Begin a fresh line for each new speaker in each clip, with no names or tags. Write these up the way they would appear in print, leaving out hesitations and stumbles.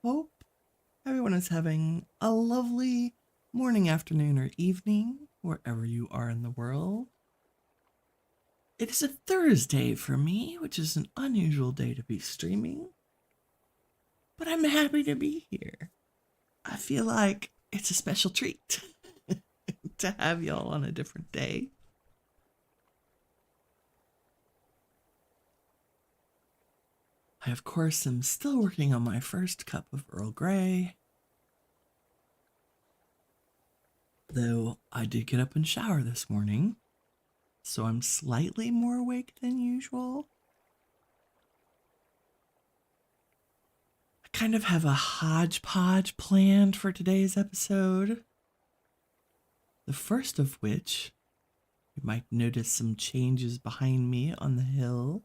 hope everyone is having a lovely morning, afternoon, or evening, wherever you are in the world. It is a Thursday for me, which is an unusual day to be streaming, but I'm happy to be here. I feel like it's a special treat to have y'all on a different day. I, of course, am still working on my first cup of Earl Grey, though I did get up and shower this morning, so I'm slightly more awake than usual. I kind of have a hodgepodge planned for today's episode. The first of which, you might notice some changes behind me on the hill.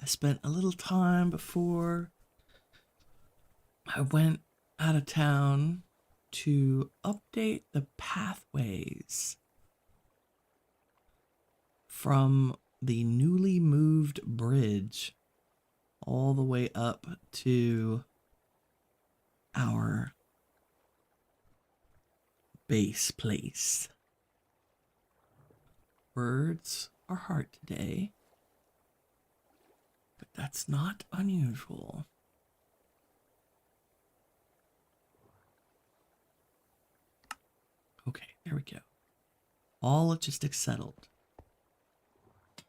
I spent a little time before I went out of town to update the pathways from the newly moved bridge all the way up to our base place. Words are hard today, but that's not unusual. Okay, there we go. All logistics settled,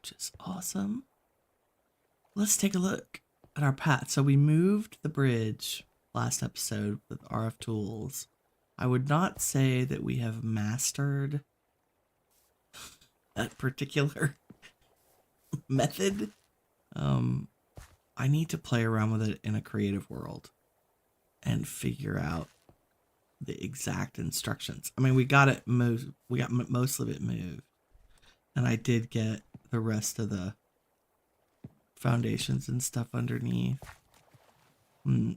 which is awesome. Let's take a look at our path. So we moved the bridge last episode with RF tools. I would not say that we have mastered that particular method. I need to play around with it in a creative world and figure out the exact instructions. I mean, we got it moved. We got most of it moved, and I did get the rest of the foundations and stuff underneath. I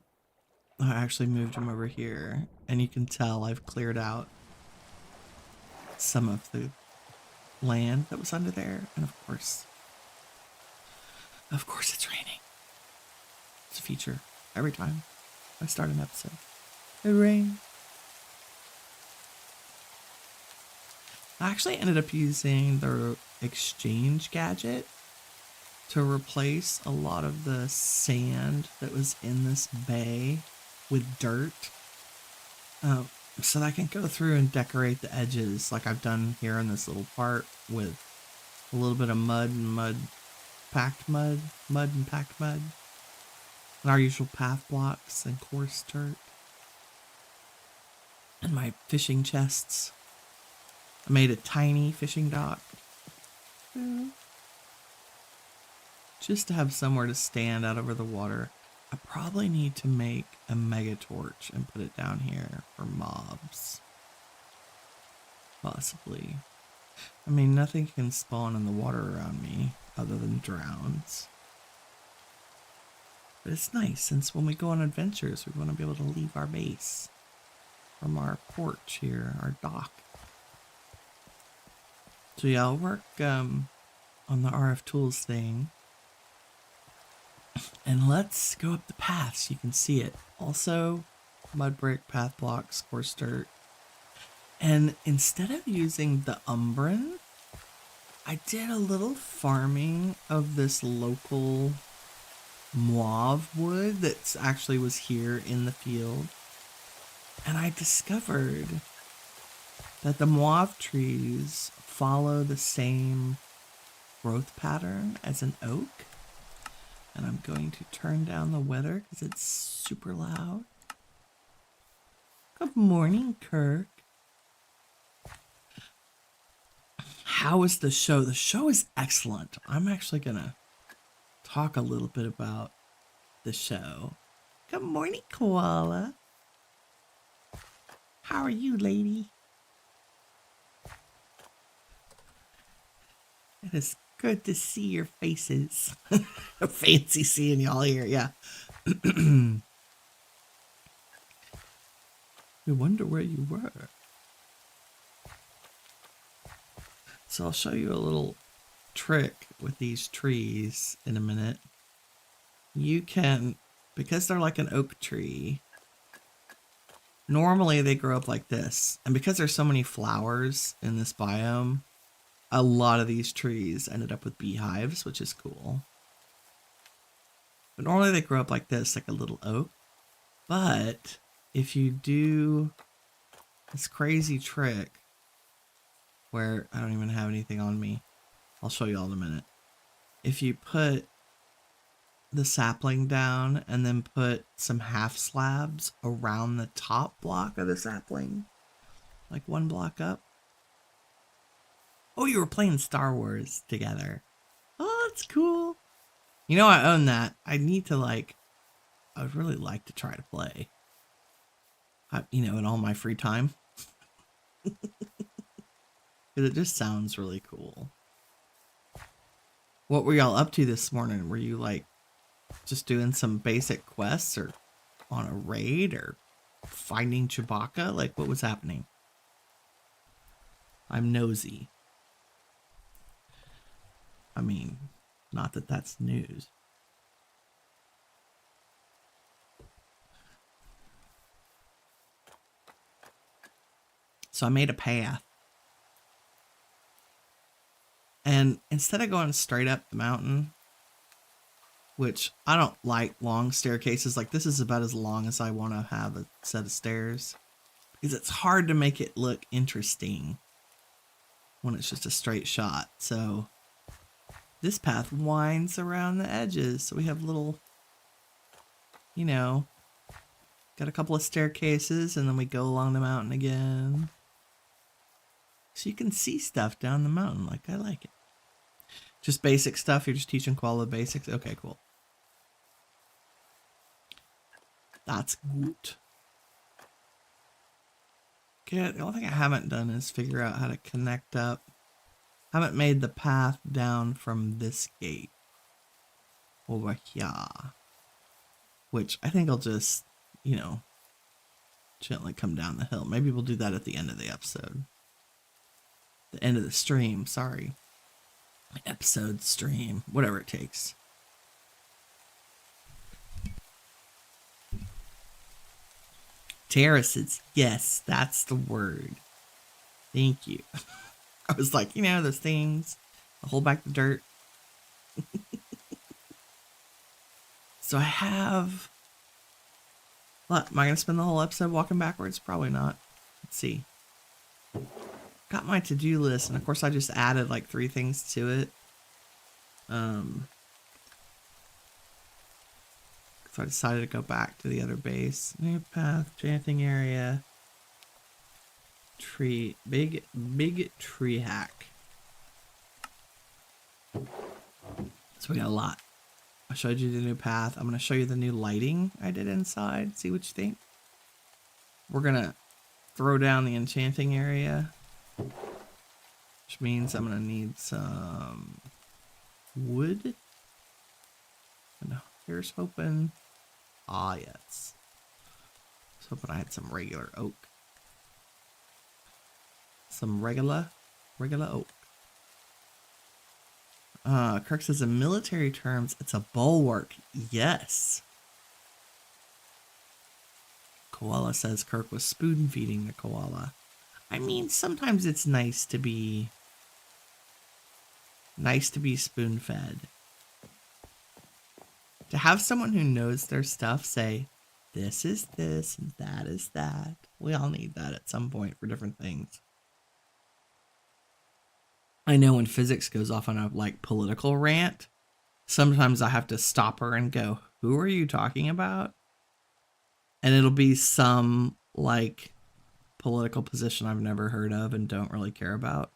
actually moved them over here, and you can tell I've cleared out some of the land that was under there, and of course it's raining. It's a feature every time I start an episode. It rains. I actually ended up using the exchange gadget to replace a lot of the sand that was in this bay with dirt, so that I can go through and decorate the edges like I've done here in this little part with a little bit of mud and packed mud, and our usual path blocks and coarse dirt, and my fishing chests. I made a tiny fishing dock just to have somewhere to stand out over the water. I probably need to make a mega torch and put it down here for mobs. Possibly. I mean, nothing can spawn in the water around me other than drowns. But it's nice, since when we go on adventures, we want to be able to leave our base from our porch here, our dock. So yeah, I'll work on the RF tools thing. And let's go up the path so you can see it. Also, mud brick, path blocks, coarse dirt. And instead of using the Umbran, I did a little farming of this local mauve wood that actually was here in the field. And I discovered that the mauve trees follow the same growth pattern as an oak. And I'm going to turn down the weather because it's super loud. Good morning, Kirk. How is the show? The show is excellent. I'm actually going to talk a little bit about the show. Good morning, Koala. How are you, lady? It is good to see your faces. Fancy seeing y'all here, yeah. We wonder where you were. So I'll show you a little trick with these trees in a minute. You can because they're like an oak tree, normally they grow up like this. And because there's so many flowers in this biome, a lot of these trees ended up with beehives, which is cool. But normally they grow up like this, like a little oak. But if you do this crazy trick where I don't even have anything on me, I'll show you all in a minute. If you put the sapling down and then put some half slabs around the top block of the sapling, like one block up. Oh, you were playing Star Wars together. Oh, that's cool. You know, I own that. I need to I would really like to try to play, in all my free time. Because it just sounds really cool. What were y'all up to this morning? Were you just doing some basic quests or on a raid or finding Chewbacca? What was happening? I'm nosy. I mean, not that that's news. So I made a path. And instead of going straight up the mountain, which I don't like long staircases, this is about as long as I want to have a set of stairs, because it's hard to make it look interesting when it's just a straight shot. So this path winds around the edges. So we have little, got a couple of staircases, and then we go along the mountain again. So you can see stuff down the mountain. I like it. Just basic stuff. You're just teaching Koala basics. Okay, cool. That's good. Okay, the only thing I haven't done is figure out how to connect up. I haven't made the path down from this gate over here, which I think I'll just, gently come down the hill. Maybe we'll do that at the end of the episode. The end of the stream, sorry. Episode, stream, whatever it takes. Terraces, yes, that's the word. Thank you. I was like, those things, hold back the dirt. So I have, what, am I going to spend the whole episode walking backwards? Probably not. Let's see. Got my to-do list, and of course I just added 3 things to it. So I decided to go back to the other base. New path, chanting area. Tree, big tree hack. So we got a lot. I showed you the new path. I'm going to show you the new lighting I did inside. See what you think. We're going to throw down the enchanting area, which means I'm going to need some wood. And here's hoping. Ah, yes. I was hoping I had some regular oak. Some regular oak. Kirk says in military terms, it's a bulwark. Yes. Koala says Kirk was spoon feeding the koala. I mean, sometimes it's nice to be spoon fed. To have someone who knows their stuff say, this is this and that is that. We all need that at some point for different things. I know when physics goes off on a political rant, sometimes I have to stop her and go, who are you talking about? And it'll be some political position I've never heard of and don't really care about.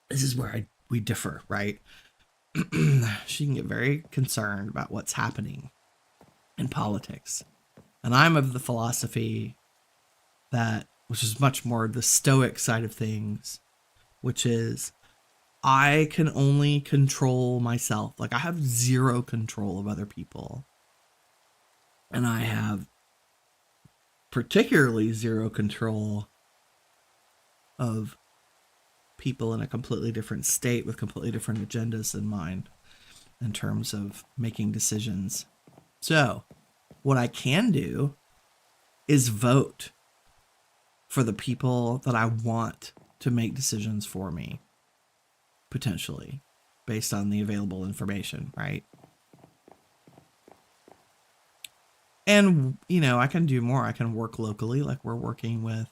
This is where we differ, right? She can get very concerned about what's happening in politics. And I'm of the philosophy that, which is much more the stoic side of things, which is I can only control myself. I have zero control of other people. And I have particularly zero control of people in a completely different state with completely different agendas in mind in terms of making decisions. So, what I can do is vote for the people that I want to make decisions for me, potentially, based on the available information, right? And, I can do more. I can work locally, like we're working with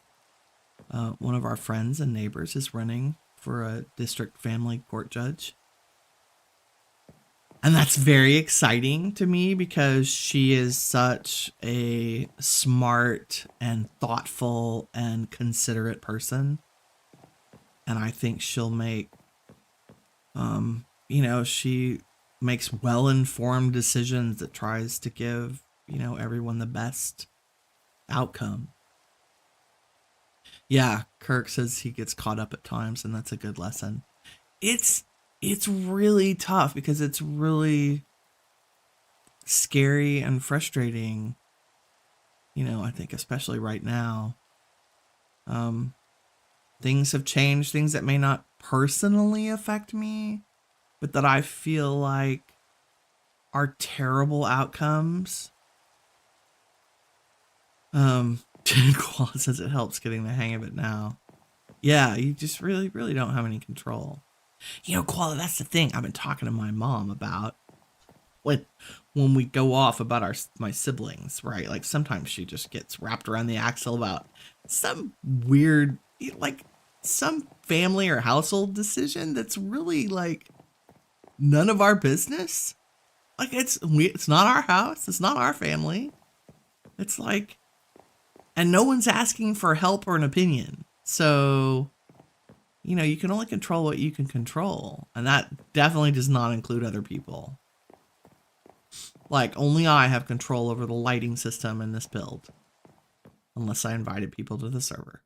one of our friends and neighbors is running for a district family court judge. And that's very exciting to me because she is such a smart and thoughtful and considerate person. And I think she'll make, she makes well-informed decisions that tries to give, everyone the best outcome. Yeah, Kirk says he gets caught up at times, and that's a good lesson. It's really tough because it's really scary and frustrating. I think especially right now. Things have changed, things that may not personally affect me, but that I feel like are terrible outcomes. Koala says it helps getting the hang of it now. Yeah, you just really, really don't have any control. Koala, that's the thing I've been talking to my mom about. When we go off about my siblings, right? Like sometimes she just gets wrapped around the axle about some weird, like some family or household decision that's really like none of our business. Like it's not our house. It's not our family. It's like, and no one's asking for help or an opinion. So, you can only control what you can control. And that definitely does not include other people. Like, only I have control over the lighting system in this build. Unless I invited people to the server.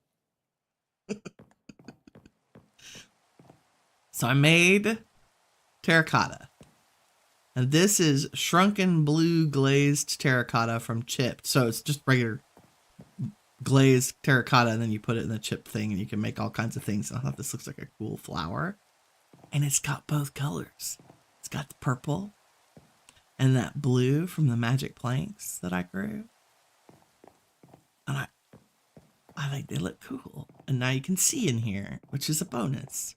So I made terracotta. And this is shrunken blue glazed terracotta from chipped. So it's just regular glazed terracotta, and then you put it in the chip thing and you can make all kinds of things. And I thought this looks like a cool flower. And it's got both colors. It's got the purple and that blue from the magic planks that I grew. And I think they look cool. And now you can see in here, which is a bonus.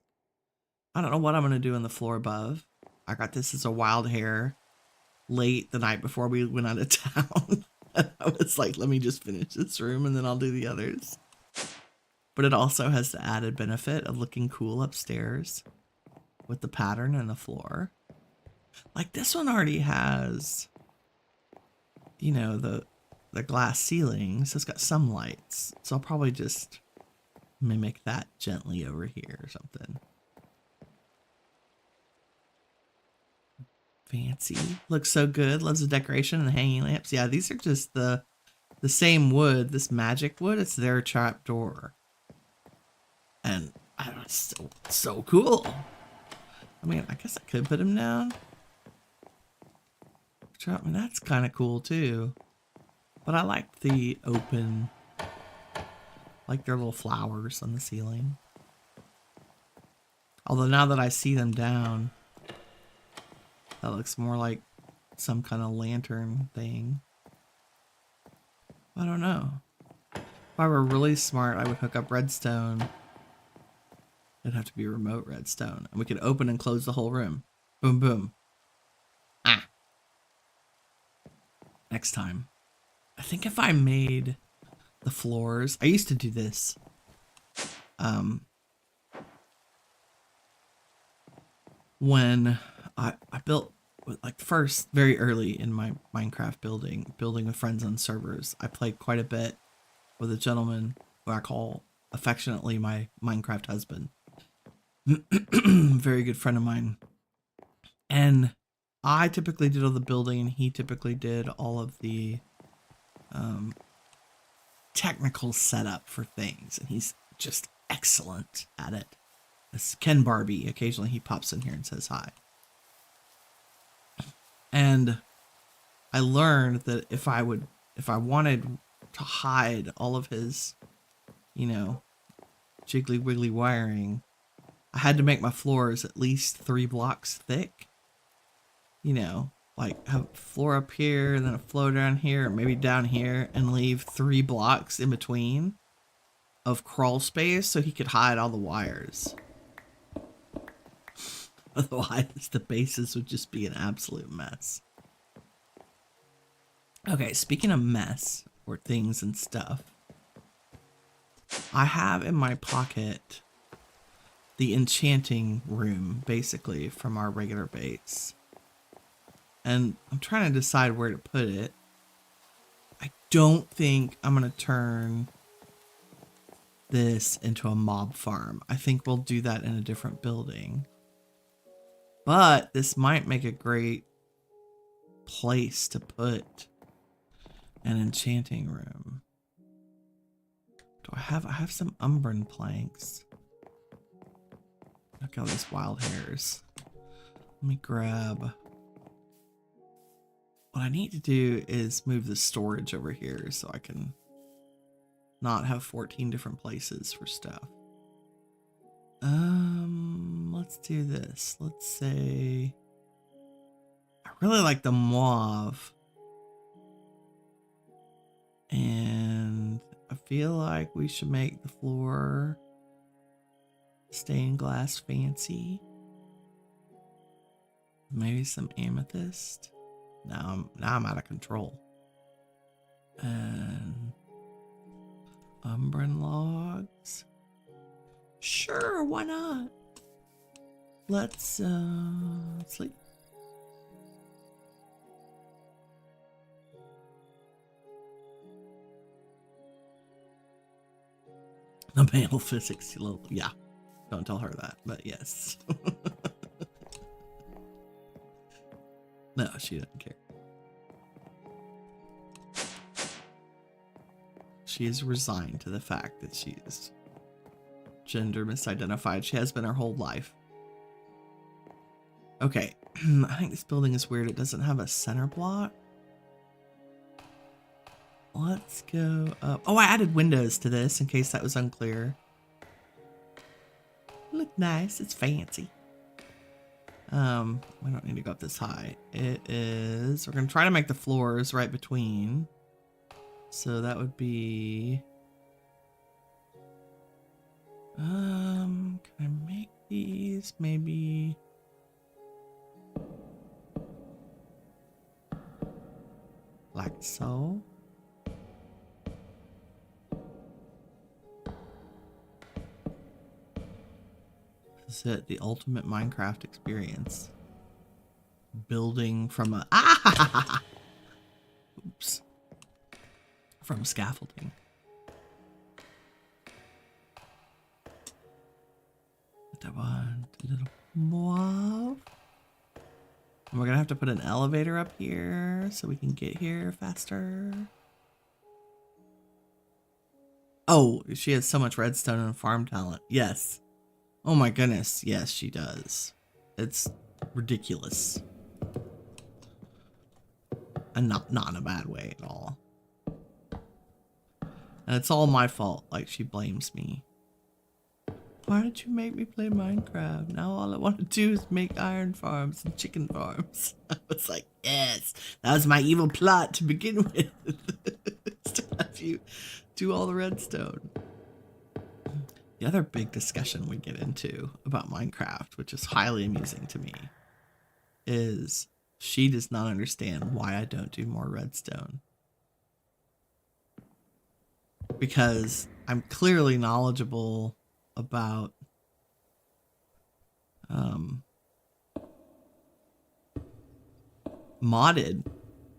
I don't know what I'm going to do on the floor above. I got this as a wild hair late the night before we went out of town. I was like, let me just finish this room and then I'll do the others. But it also has the added benefit of looking cool upstairs with the pattern and the floor. Like this one already has, the glass ceiling, so it's got some lights. So I'll probably just mimic that gently over here or something. Fancy. Looks so good. Loves the decoration and the hanging lamps. Yeah, these are just the same wood, this magic wood. It's their trap door. And it's so cool. I mean, I guess I could put him down. I mean, that's kind of cool too. But I like the open, like their little flowers on the ceiling. Although now that I see them down, that looks more like some kind of lantern thing. I don't know. If I were really smart, I would hook up redstone. It'd have to be remote redstone. And we could open and close the whole room. Boom, boom. Ah. Next time. I think if I made the floors, I used to do this. When I built, like first, very early in my Minecraft building with friends on servers, I played quite a bit with a gentleman who I call affectionately my Minecraft husband. Very good friend of mine. And I typically did all the building and he typically did all of the technical setup for things. And he's just excellent at it. It's Ken Barbie. Occasionally he pops in here and says hi. And I learned that if I wanted to hide all of his, jiggly wiggly wiring, I had to make my floors at least 3 blocks thick. You know, like have a floor up here and then a floor down here, or maybe down here, and leave 3 blocks in between of crawl space so he could hide all the wires. Otherwise, the bases would just be an absolute mess. Okay, speaking of mess, or things and stuff, I have in my pocket the enchanting room, basically, from our regular base. And I'm trying to decide where to put it. I don't think I'm going to turn this into a mob farm. I think we'll do that in a different building. But this might make a great place to put an enchanting room. Do I have some umbran planks. Look at all these wild hairs. Let me grab. What I need to do is move the storage over here so I can not have 14 different places for stuff. Let's do this. Let's say I really like the mauve. And I feel like we should make the floor stained glass fancy. Maybe some amethyst. Now I'm out of control. And umbran logs. Sure, why not? Let's sleep. The male physics, yeah. Don't tell her that, but yes. No, she doesn't care. She is resigned to the fact that she is gender misidentified. She has been her whole life. Okay, I think this building is weird. It doesn't have a center block. Let's go up. Oh, I added windows to this in case that was unclear. Look nice. It's fancy. We don't need to go up this high. It is. We're gonna try to make the floors right between. So that would be. Can I make these maybe? Like so. This is it, the ultimate Minecraft experience. Building from a oops. From scaffolding. That one, a little more. And we're gonna have to put an elevator up here so we can get here faster. Oh, she has so much redstone and farm talent. Yes. Oh my goodness. Yes, she does. It's ridiculous. And not in a bad way at all. And it's all my fault. Like, she blames me. Why did you make me play Minecraft? Now all I want to do is make iron farms and chicken farms. I was like, yes, that was my evil plot to begin with. To have you do all the redstone. The other big discussion we get into about Minecraft, which is highly amusing to me, is she does not understand why I don't do more redstone. Because I'm clearly knowledgeable about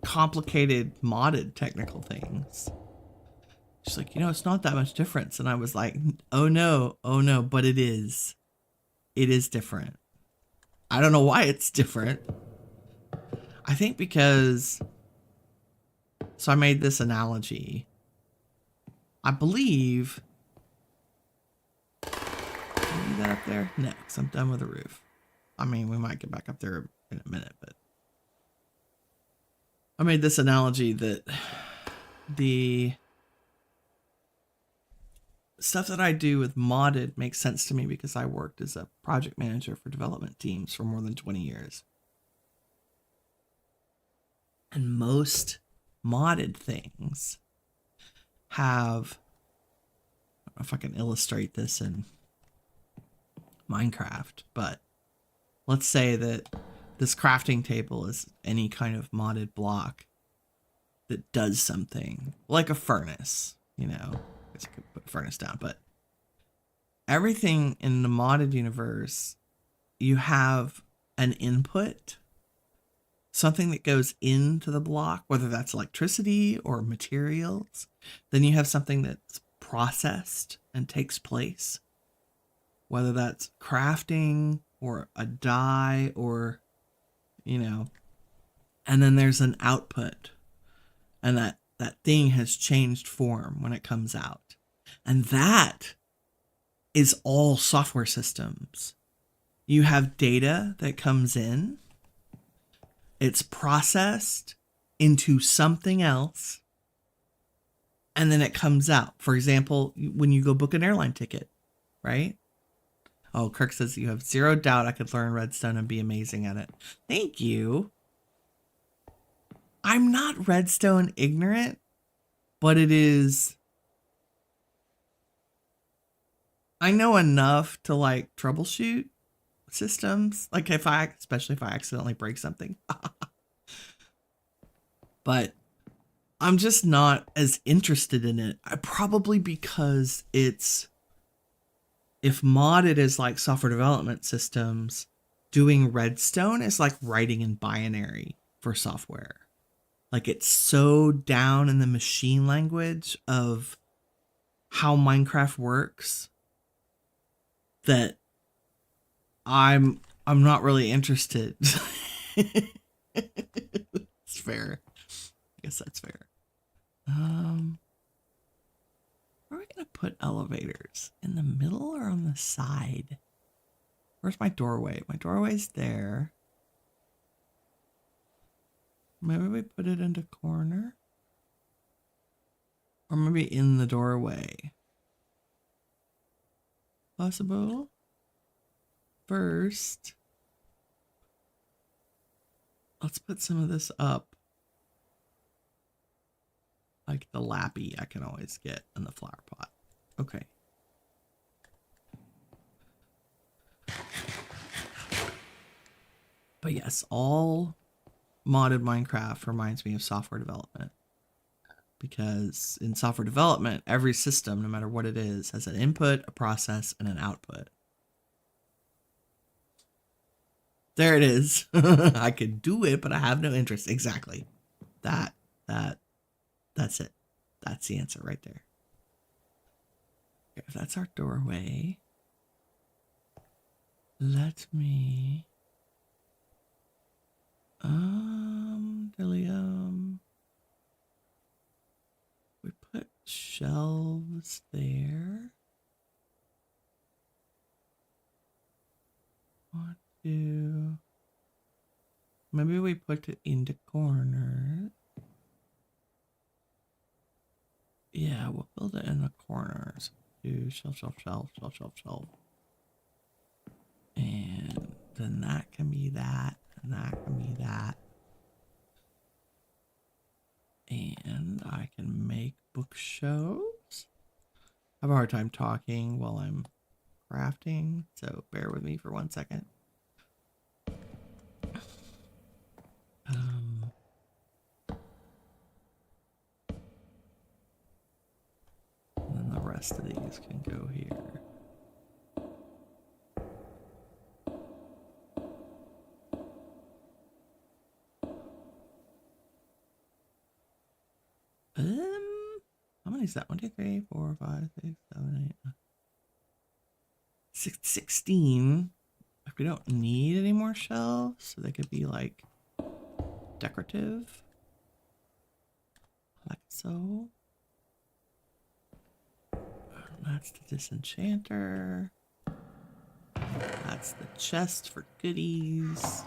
complicated modded technical things. She's like, it's not that much difference. And I was like, oh no, but it is. It is different. I don't know why it's different. I think because, so I made this analogy. I believe, can I do that up there? No, because I'm done with the roof. I mean, we might get back up there in a minute, but I made this analogy that the stuff that I do with modded makes sense to me because I worked as a project manager for development teams for more than 20 years. And most modded things have, I don't know if I can illustrate this in Minecraft, but let's say that this crafting table is any kind of modded block that does something like a furnace, you know. I guess I could put a furnace down, but everything in the modded universe, you have an input, something that goes into the block, whether that's electricity or materials. Then you have something that's processed and takes place, whether that's crafting or a dye or, you know, and then there's an output, and that thing has changed form when it comes out. And that is all software systems. You have data that comes in, it's processed into something else, and then it comes out. For example, when you go book an airline ticket, right? Oh, Kirk says you have zero doubt I could learn Redstone and be amazing at it. Thank you. I'm not Redstone ignorant, but it is... I know enough to like troubleshoot systems. Like especially if I accidentally break something. But I'm just not as interested in it. Probably because if modded is like software development systems, doing Redstone is like writing in binary for software. Like it's so down in the machine language of how Minecraft works that I'm not really interested. It's fair. I guess that's fair. Where are we gonna put elevators? In the middle or on the side? Where's my doorway? My doorway's there. Maybe we put it into corner? Or maybe in the doorway. Possible? First, let's put some of this up. Like the lappy I can always get in the flower pot. Okay. But yes, all modded Minecraft reminds me of software development. Because in software development, every system, no matter what it is, has an input, a process, and an output. There it is. I could do it, but I have no interest. Exactly. That's it. That's the answer right there. Okay, if that's our doorway, let me Dillium. We put shelves there. 1, 2. Maybe we put it into corners. Yeah, we'll build it in the corners. Do shelf, shelf, shelf, shelf, shelf, shelf. And then that can be that, and that can be that. And I can make bookshelves. I have a hard time talking while I'm crafting, so bear with me for 1 second. And then the rest of these can go here. How many is that? 1, 2, 3, 4, 5, 6, 7, 8, 16. Like we don't need any more shelves, so they could be like decorative, like so. That's the disenchanter. That's the chest for goodies.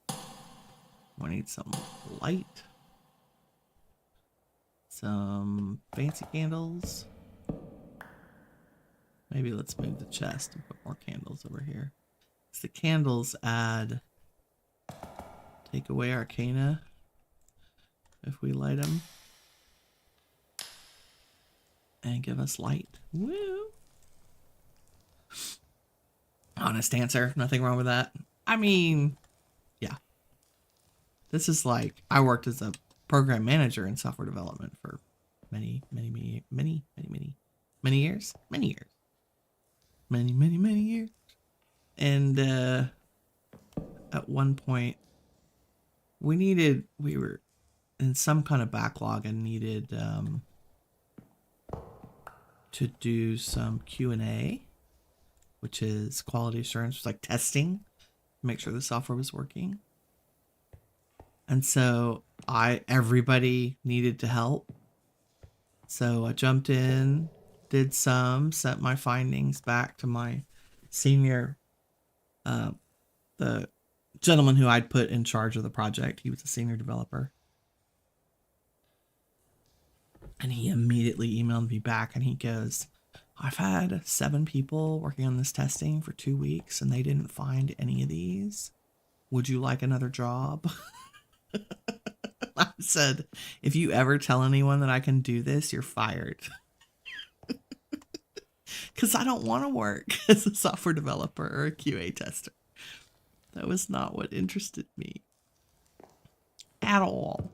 I need some light. some fancy candles. Maybe let's move the chest and put more candles over here. So the candles take away arcana if we light them. And give us light. Woo! Honest answer. Nothing wrong with that. I mean, yeah. This is like, I worked as a program manager in software development for many years. Many years. And at one point, we were in some kind of backlog and needed to do some Q&A, which is quality assurance, like testing, make sure the software was working. And so everybody needed to help. So I jumped in, did some, sent my findings back to my senior, the gentleman who I'd put in charge of the project. He was a senior developer. And he immediately emailed me back and he goes, I've had 7 people working on this testing for 2 weeks and they didn't find any of these. Would you like another job? I said, if you ever tell anyone that I can do this, you're fired. Because I don't want to work as a software developer or a QA tester. That was not what interested me at all.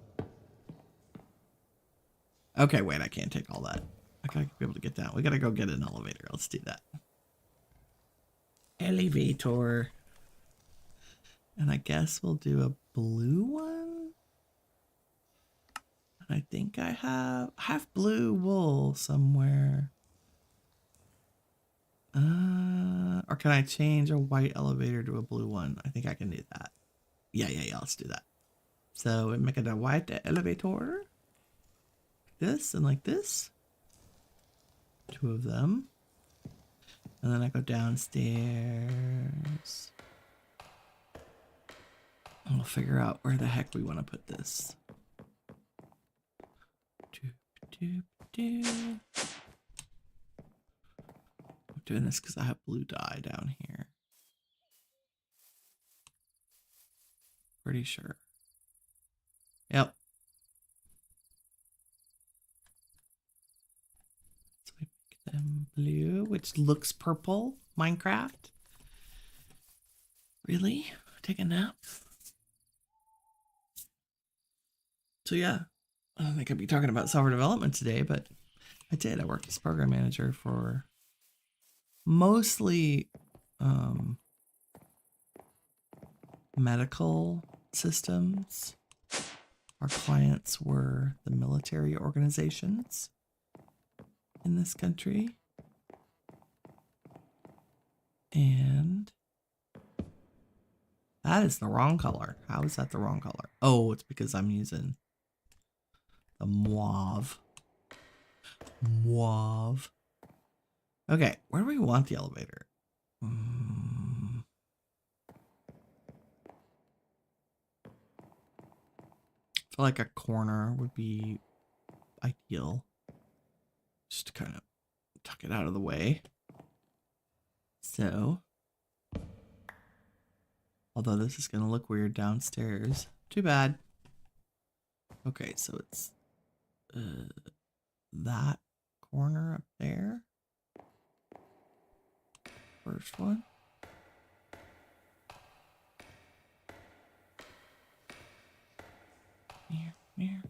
Okay, wait, I can't take all that. I gotta be able to get down. We gotta go get an elevator. Let's do that. Elevator. And I guess we'll do a blue one. And I think I have blue wool somewhere. Or can I change a white elevator to a blue one? I think I can do that. Yeah, let's do that. So we make it a white elevator. This and like this. 2 of them. And then I go downstairs. And we'll figure out where the heck we want to put this. I'm doing this because I have blue dye down here. Pretty sure. Yep. So we make them blue, which looks purple. Minecraft. Really? Take a nap? So yeah, I don't think I'd be talking about software development today, but I did. I worked as program manager for mostly medical systems. Our clients were the military organizations in this country. And that is the wrong color. How is that the wrong color? Oh, it's because I'm using the mauve. Mauve. Okay, where do we want the elevator? I feel like a corner would be ideal. Just to kind of tuck it out of the way. So, although this is going to look weird downstairs. Too bad. Okay, so it's that corner up there. First one. Here.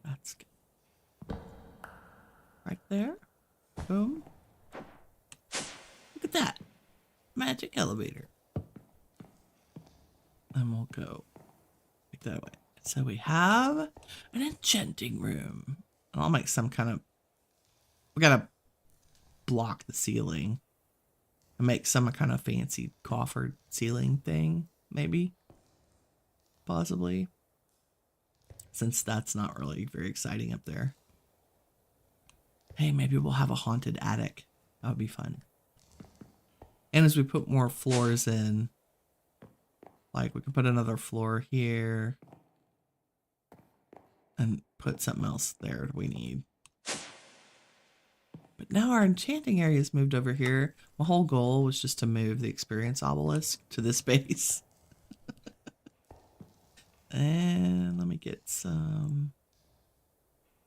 That's good. Right there. Boom. Look at that. Magic elevator. And we'll go like that way. So we have an enchanting room. And I'll make some kind of... We gotta block the ceiling. And make some kind of fancy coffered ceiling thing, maybe. Possibly. Since that's not really very exciting up there. Hey, maybe we'll have a haunted attic. That would be fun. And as we put more floors in, like we can put another floor here. and put something else there we need. But now our enchanting area has moved over here. My whole goal was just to move the experience obelisk to this base. And let me get some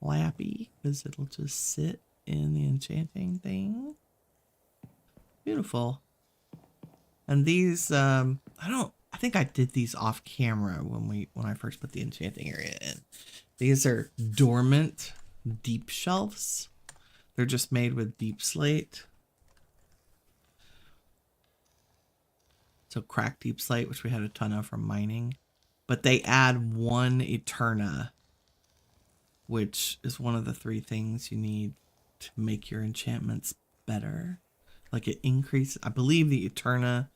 Lappy, because it'll just sit in the enchanting thing. Beautiful. And these, I think I did these off camera when I first put the enchanting area in. These are dormant deep shelves. They're just made with deep slate. So cracked deep slate, which we had a ton of from mining. But they add 1 Eterna, which is one of the 3 things you need to make your enchantments better. Like it increases, I believe the Eterna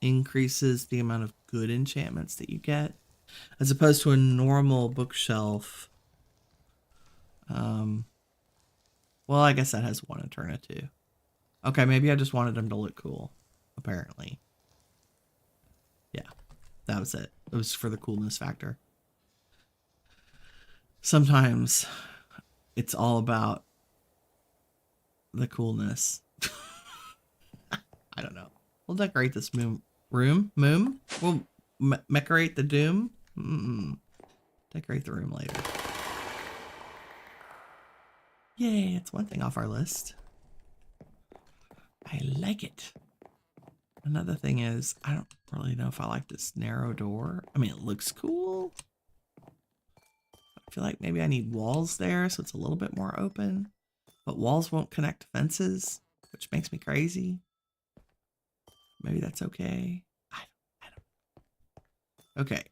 increases the amount of good enchantments that you get, as opposed to a normal bookshelf. Well, I guess that has 1 Eterna too. Okay, maybe I just wanted them to look cool, apparently. Yeah, that was it. It was for the coolness factor. Sometimes it's all about the coolness. I don't know. We'll decorate this room. We'll decorate the doom. Decorate the room later. Yay, it's one thing off our list. I like it. Another thing is, I don't really know if I like this narrow door. I mean, it looks cool. I feel like maybe I need walls there so it's a little bit more open. But walls won't connect to fences, which makes me crazy. Maybe that's okay. I don't. Okay,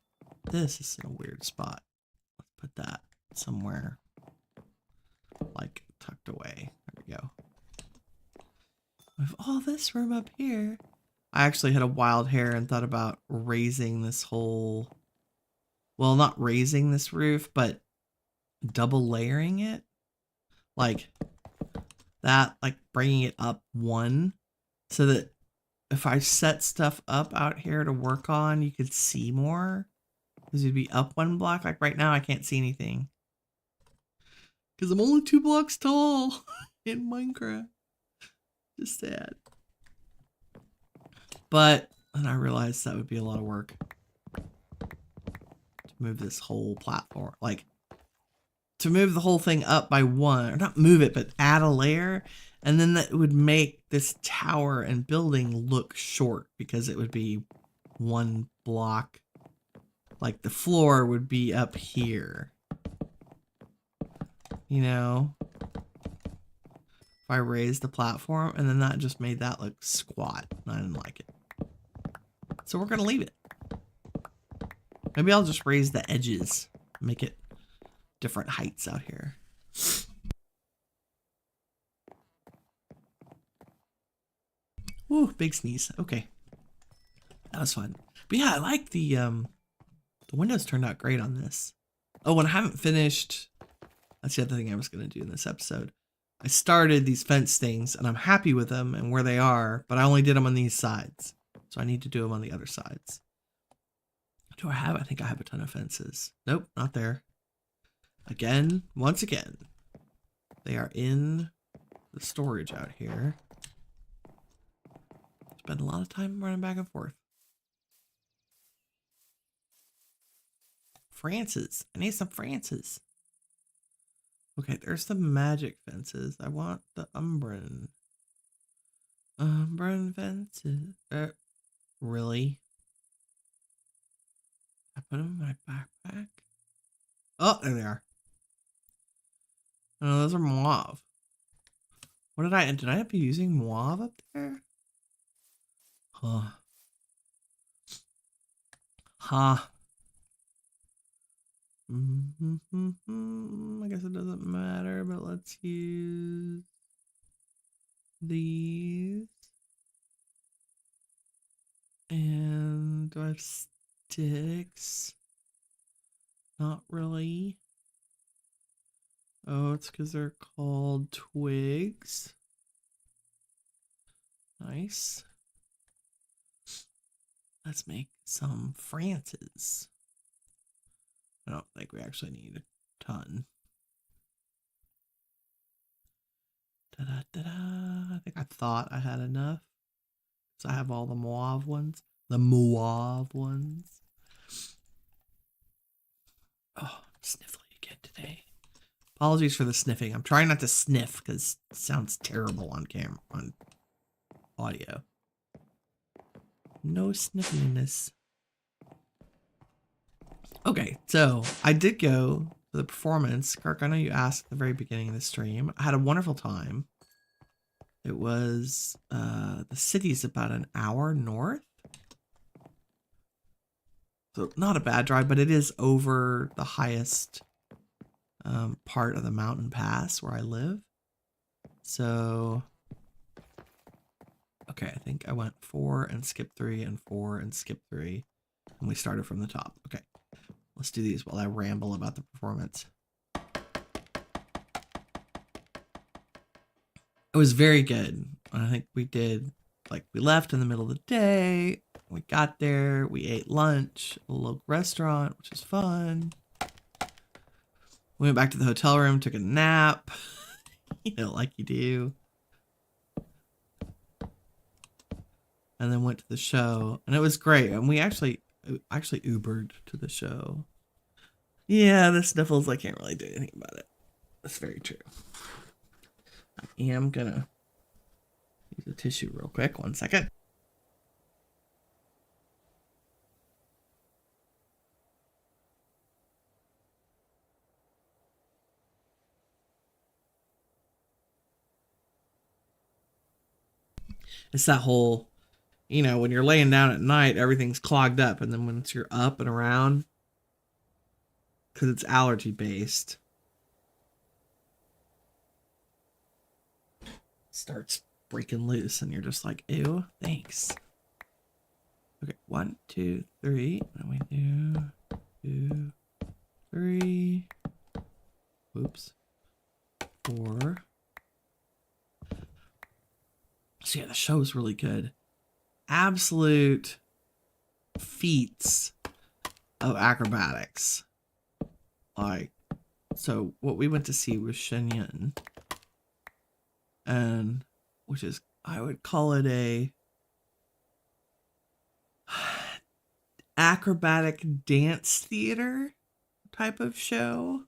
this is in a weird spot. Let's put that somewhere like tucked away. There we go. With all this room up here, I actually had a wild hair and thought about raising this whole, well, not raising this roof, but double layering it. Like that, like bringing it up 1 so that if I set stuff up out here to work on, you could see more. Because you'd be up 1 block. Like right now, I can't see anything. Because I'm only 2 blocks tall in Minecraft. Just sad. But then I realized that would be a lot of work to move this whole platform. Like, to move the whole thing up by 1. Or not move it, but add a layer. And then that would make this tower and building look short. Because it would be 1 block. Like, the floor would be up here. You know? If I raised the platform, and then that just made that look squat. And I didn't like it. So we're going to leave it. Maybe I'll just raise the edges. Make it different heights out here. Woo, big sneeze. Okay. That was fun. But yeah, I like the windows turned out great on this. Oh, and I haven't finished. That's the other thing I was going to do in this episode. I started these fence things, and I'm happy with them and where they are, but I only did them on these sides. So I need to do them on the other sides. Do I have? I think I have a ton of fences. Nope, not there. Again, once again, they are in the storage out here. Spend a lot of time running back and forth. Francis. I need some Francis. Okay, there's the magic fences. I want the Umbran. Umbran fences. Really? I put them in my backpack? Oh, there they are. Oh, those are mauve. What did I end up using mauve up there? Huh. Huh. I guess it doesn't matter, but let's use these. And do I have sticks? Not really. Oh, it's because they're called twigs. Nice. Let's make some Frances. I don't think we actually need ton. Da-da-da-da. I think I thought I had enough. So I have all the mauve ones. The mauve ones. Oh, I'm sniffling again today. Apologies for the sniffing. I'm trying not to sniff because it sounds terrible on camera, on audio. No sniffliness. Okay, so I did go to the performance. Kirk, I know you asked at the very beginning of the stream. I had a wonderful time. It was, the city's about an hour north. So not a bad drive, but it is over the highest part of the mountain pass where I live. So, okay, I think I went 4 and skipped 3 and 4 and skipped 3. And we started from the top. Okay, let's do these while I ramble about the performance. It was very good. I think we did, like, we left in the middle of the day. We got there, we ate lunch at a local restaurant, which was fun. We went back to the hotel room, took a nap, you know, like you do. And then went to the show, and it was great. And we actually Ubered to the show. Yeah, the sniffles, I can't really do anything about it. That's very true. I am gonna use a tissue real quick. 1 second. It's that whole, you know, when you're laying down at night, everything's clogged up. And then once you're up and around, because it's allergy based, it starts breaking loose and you're just like, ew, thanks. Okay, 1, 2, 3. And we do 2, 3. Oops. 4. So yeah, the show was really good. Absolute feats of acrobatics. Like, so what we went to see was Shen Yun, and which is, I would call it a acrobatic dance theater type of show.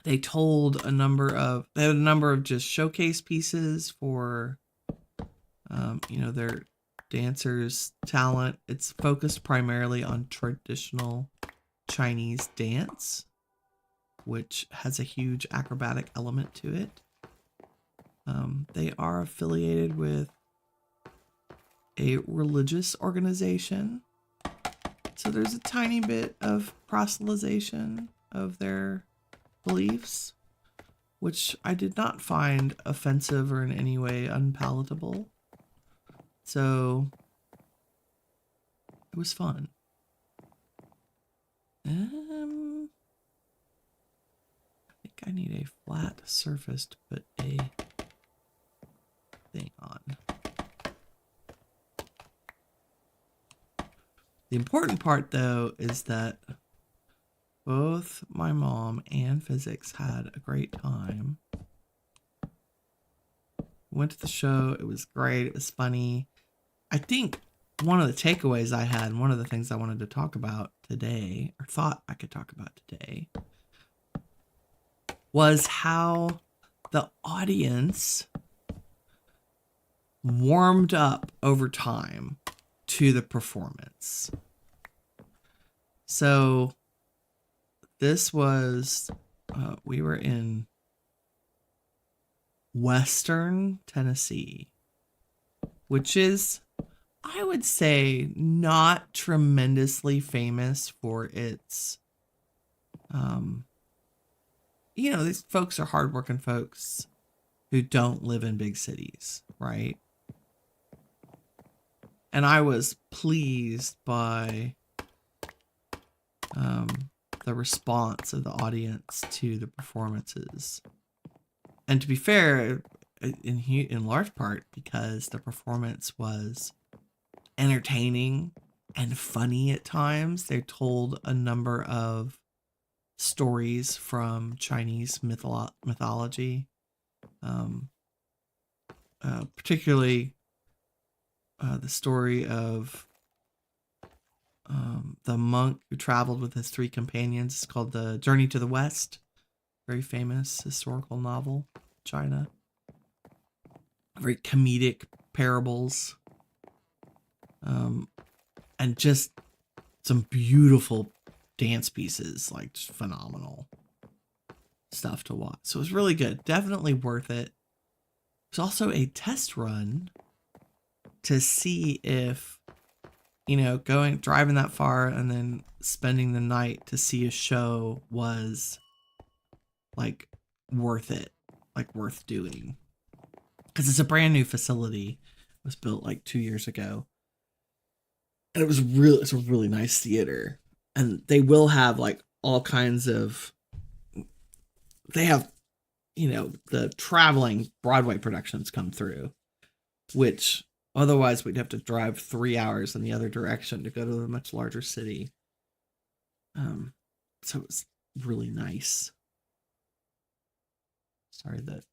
They had a number of just showcase pieces for, you know, their dancers' talent. It's focused primarily on traditional Chinese dance, which has a huge acrobatic element to it. They are affiliated with a religious organization, so there's a tiny bit of proselytization of their beliefs, which I did not find offensive or in any way unpalatable. So it was fun. I think I need a flat surface to put a thing on. The important part, though, is that both my mom and physics had a great time. Went to the show. It was great. It was funny. I think one of the takeaways I had, and one of the things I wanted to talk about today, or thought I could talk about today, was how the audience warmed up over time to the performance. So this was, we were in Western Tennessee, which is, I would say, not tremendously famous for its, you know, these folks are hardworking folks who don't live in big cities, right? And I was pleased by the response of the audience to the performances. And to be fair, in large part because the performance was entertaining and funny at times. They told a number of stories from Chinese mythology, um, particularly the story of the monk who traveled with his three companions. It's called The Journey to the West. Very famous historical novel, China. Very comedic parables. And just some beautiful dance pieces, like just phenomenal stuff to watch. So it was really good. Definitely worth it. It's also a test run to see if, driving that far and then spending the night to see a show was like worth it, like worth doing. Because it's a brand new facility. It was built like 2 years ago. And it's a really nice theater. And they will have like all kinds of, they have, the traveling Broadway productions come through, which otherwise we'd have to drive 3 hours in the other direction to go to a much larger city. So it was really nice. Sorry, the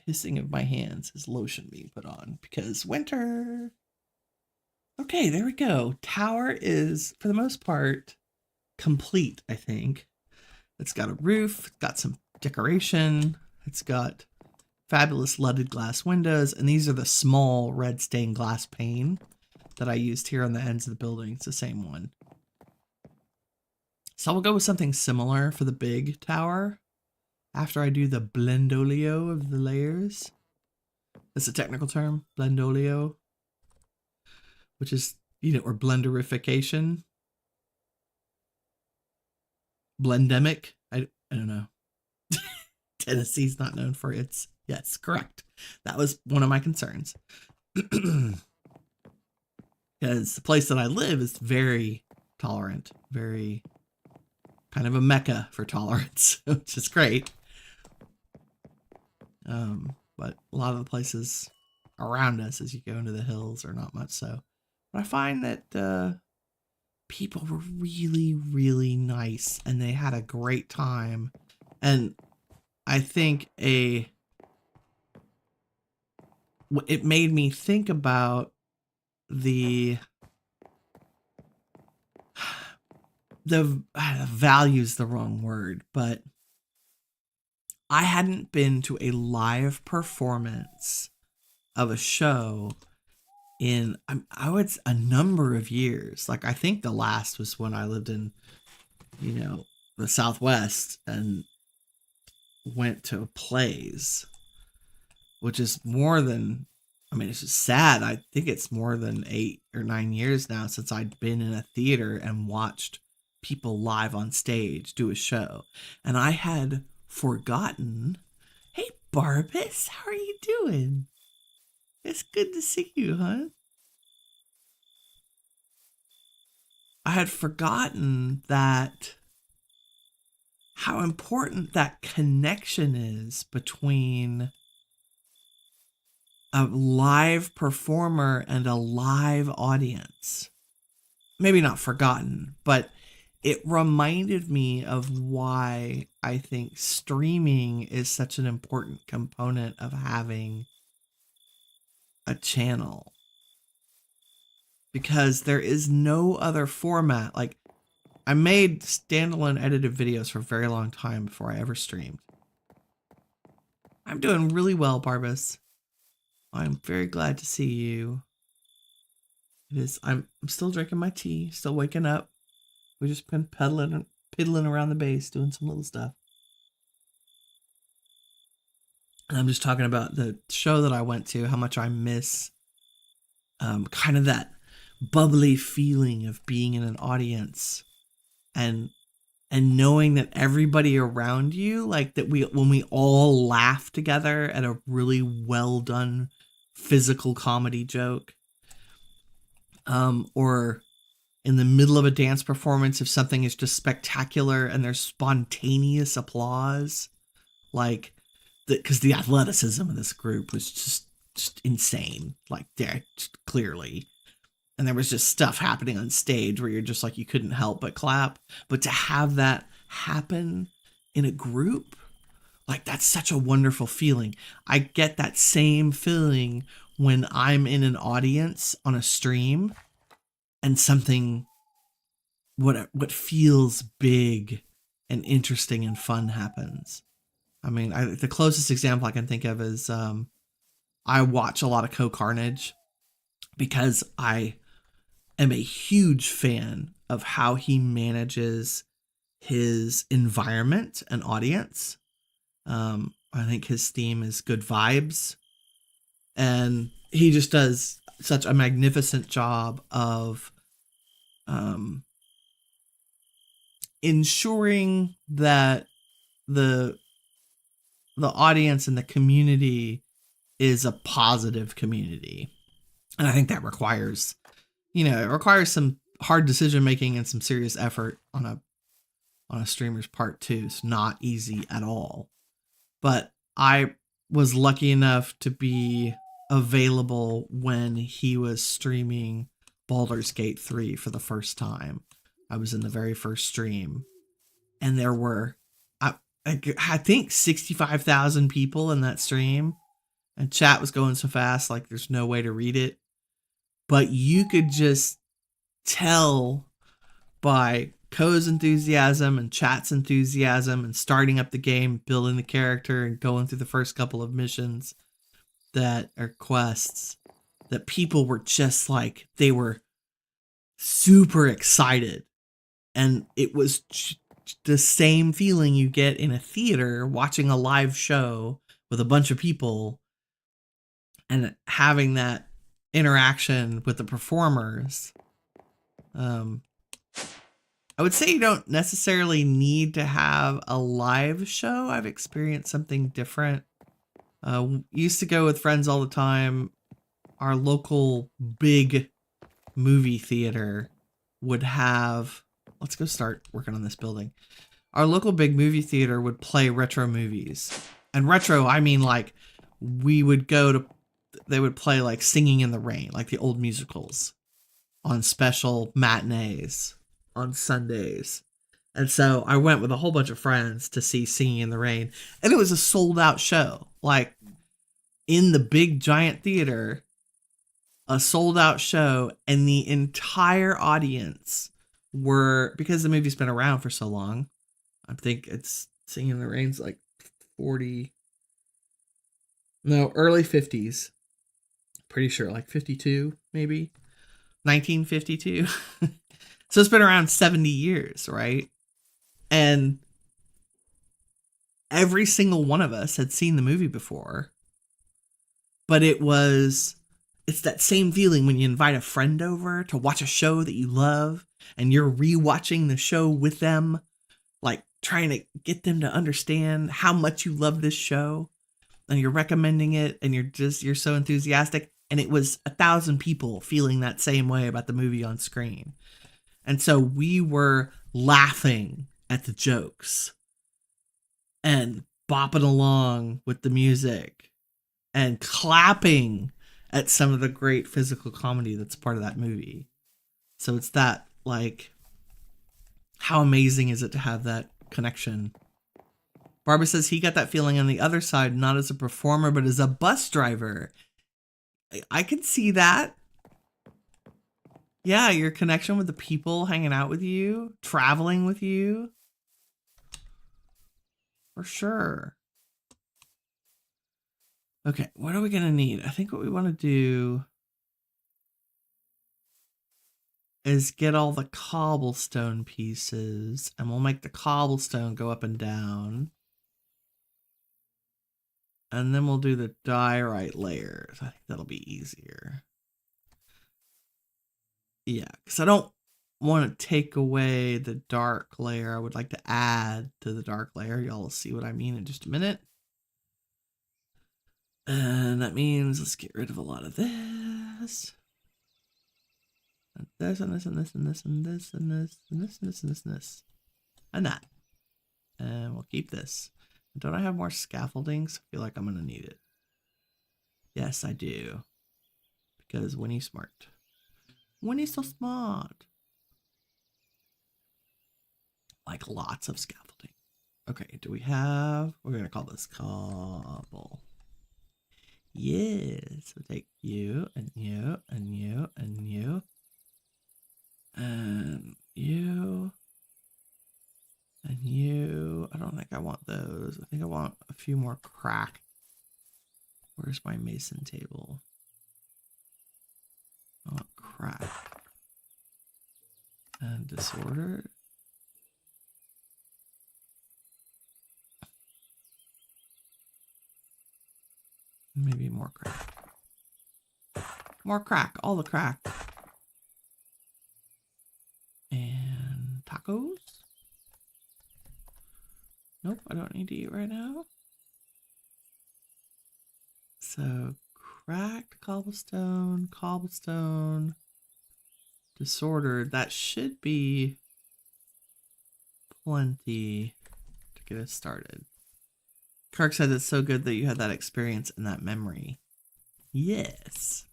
hissing of my hands is lotion being put on because winter. Okay, there we go. Tower is, for the most part, complete, I think. It's got a roof, it's got some decoration, it's got fabulous leaded glass windows, and these are the small red stained glass pane that I used here on the ends of the building. It's the same one. So we'll go with something similar for the big tower after I do the blendolio of the layers. That's a technical term, blendolio, which is, or blenderification. Blendemic. I don't know. Tennessee's not known for its. Yes, correct. That was one of my concerns. Because the place that I live is very tolerant, very kind of a mecca for tolerance, which is great. But a lot of the places around us as you go into the hills are not much so. But I find that people were really, really nice and they had a great time. And I think it made me think about the value's the wrong word, but I hadn't been to a live performance of a show in I would a number of years. Like I think the last was when I lived in, the Southwest and went to plays, which is more than, it's just sad. I think it's more than 8 or 9 years now since I'd been in a theater and watched people live on stage do a show. And I had forgotten. Hey, Barbus, how are you doing? It's good to see you, huh? I had forgotten that how important that connection is between a live performer and a live audience. Maybe not forgotten, but it reminded me of why I think streaming is such an important component of having a channel. Because there is no other format. Like, I made standalone edited videos for a very long time before I ever streamed. I'm doing really well, Barbus. I'm very glad to see you. It is. I'm still drinking my tea, still waking up. We've just been piddling around the base, doing some little stuff. And I'm just talking about the show that I went to, how much I miss kind of that bubbly feeling of being in an audience and knowing that everybody around you, like that when we all laugh together at a really well done physical comedy joke, or in the middle of a dance performance, if something is just spectacular and there's spontaneous applause, like because the athleticism of this group was just insane, like there clearly. And there was just stuff happening on stage where you're just like, you couldn't help but clap. But to have that happen in a group, like that's such a wonderful feeling. I get that same feeling when I'm in an audience on a stream and something what feels big and interesting and fun happens. I mean, the closest example I can think of is I watch a lot of Co-Carnage because I am a huge fan of how he manages his environment and audience. I think his theme is good vibes, and he just does such a magnificent job of ensuring that the the audience and the community is a positive community. And I think that requires, it requires some hard decision making and some serious effort on a streamer's part too. It's not easy at all. But I was lucky enough to be available when he was streaming Baldur's Gate 3 for the first time. I was in the very first stream, and there were, I think 65,000 people in that stream, and chat was going so fast, like there's no way to read it. But you could just tell by Ko's enthusiasm and chat's enthusiasm and starting up the game, building the character and going through the first couple of missions that are quests, that people were just like, they were super excited. And it was the same feeling you get in a theater watching a live show with a bunch of people and having that interaction with the performers. I would say you don't necessarily need to have a live show. I've experienced something different. Used to go with friends all the time. Our local big movie theater would have, let's go start working on this building. Our local big movie theater would play retro movies. And retro, I mean like they would play like Singing in the Rain, like the old musicals on special matinees on Sundays. And so I went with a whole bunch of friends to see Singing in the Rain. And it was a sold out show. Like in the big giant theater, a sold out show, and the entire audience were, because the movie's been around for so long, I think it's Singing in the Rain's like early 50s. Pretty sure like 52, maybe 1952. So it's been around 70 years, right? And every single one of us had seen the movie before. But it's that same feeling when you invite a friend over to watch a show that you love and you're rewatching the show with them, like trying to get them to understand how much you love this show, and you're recommending it, and you're so enthusiastic. And it was 1,000 people feeling that same way about the movie on screen. And so we were laughing at the jokes and bopping along with the music and clapping at some of the great physical comedy that's part of that movie. So it's that, like, how amazing is it to have that connection? Barbara says he got that feeling on the other side, not as a performer, but as a bus driver. I can see that. Yeah, your connection with the people hanging out with you, traveling with you. For sure. Okay, what are we going to need? I think what we want to do is get all the cobblestone pieces, and we'll make the cobblestone go up and down. And then we'll do the diorite layers. I think that'll be easier. Yeah, because I don't want to take away the dark layer. I would like to add to the dark layer. Y'all will see what I mean in just a minute. And that means let's get rid of a lot of this. And this and this and this and this and this and this and this and this and this and this. And that. And we'll keep this. Don't I have more scaffoldings? I feel like I'm going to need it. Yes, I do. Because Winnie's smart. Winnie's so smart. Like lots of scaffolding. Okay, do we have... We're going to call this couple. Yes. So take you and you and you and you. And you. And you. I don't think I want those. I think I want a few more crack. Where's my mason table? I want crack. And disordered. Maybe more crack. More crack. All the crack. And tacos. Nope, I don't need to eat right now. So cracked cobblestone, cobblestone, disordered. That should be plenty to get us started. Kirk says it's so good that you had that experience and that memory. Yes.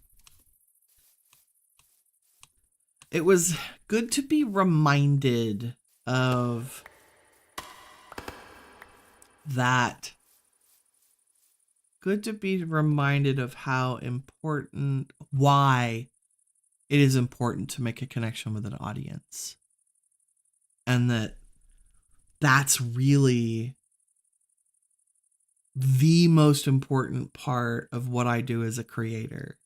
It was good to be reminded of that. Good to be reminded of how important, why it is important to make a connection with an audience. And that's really the most important part of what I do as a creator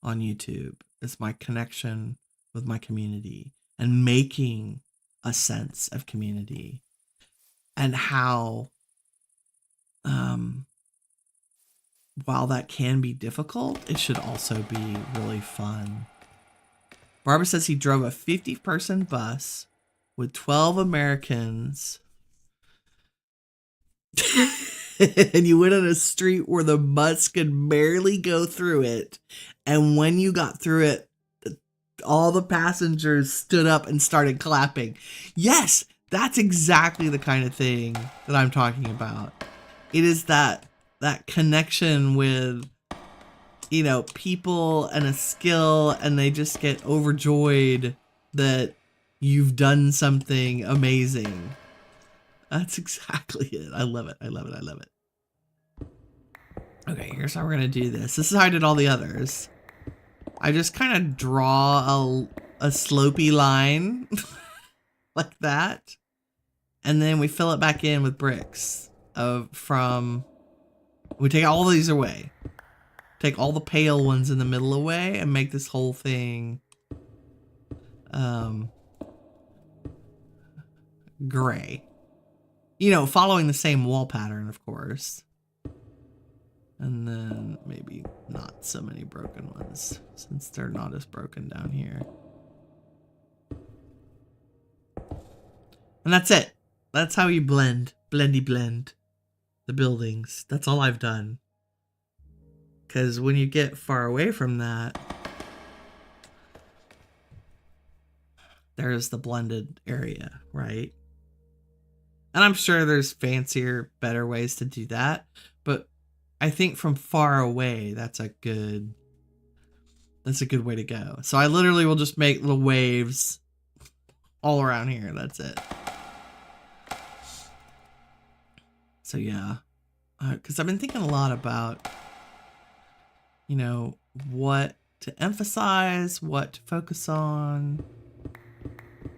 on YouTube, is my connection with my community and making a sense of community, and how while that can be difficult, it should also be really fun. Barbara says he drove a 50-person bus with 12 Americans and you went on a street where the bus could barely go through it. And when you got through it, all the passengers stood up and started clapping. Yes, that's exactly the kind of thing that I'm talking about. It is that connection with, you know, people and a skill, and they just get overjoyed that you've done something amazing. That's exactly it. I love it. I love it. I love it. Okay, here's how we're going to do this. This is how I did all the others. I just kind of draw a slopey line like that. And then we fill it back in with bricks we take all these away. Take all the pale ones in the middle away and make this whole thing gray. You know, following the same wall pattern, of course. And then maybe not so many broken ones, since they're not as broken down here. And that's it. That's how you blend the buildings. That's all I've done. Because when you get far away from that, there's the blended area, right? And I'm sure there's fancier, better ways to do that. But I think from far away, that's a good way to go. So I literally will just make little waves all around here. That's it. So yeah, because I've been thinking a lot about, you know, what to emphasize, what to focus on.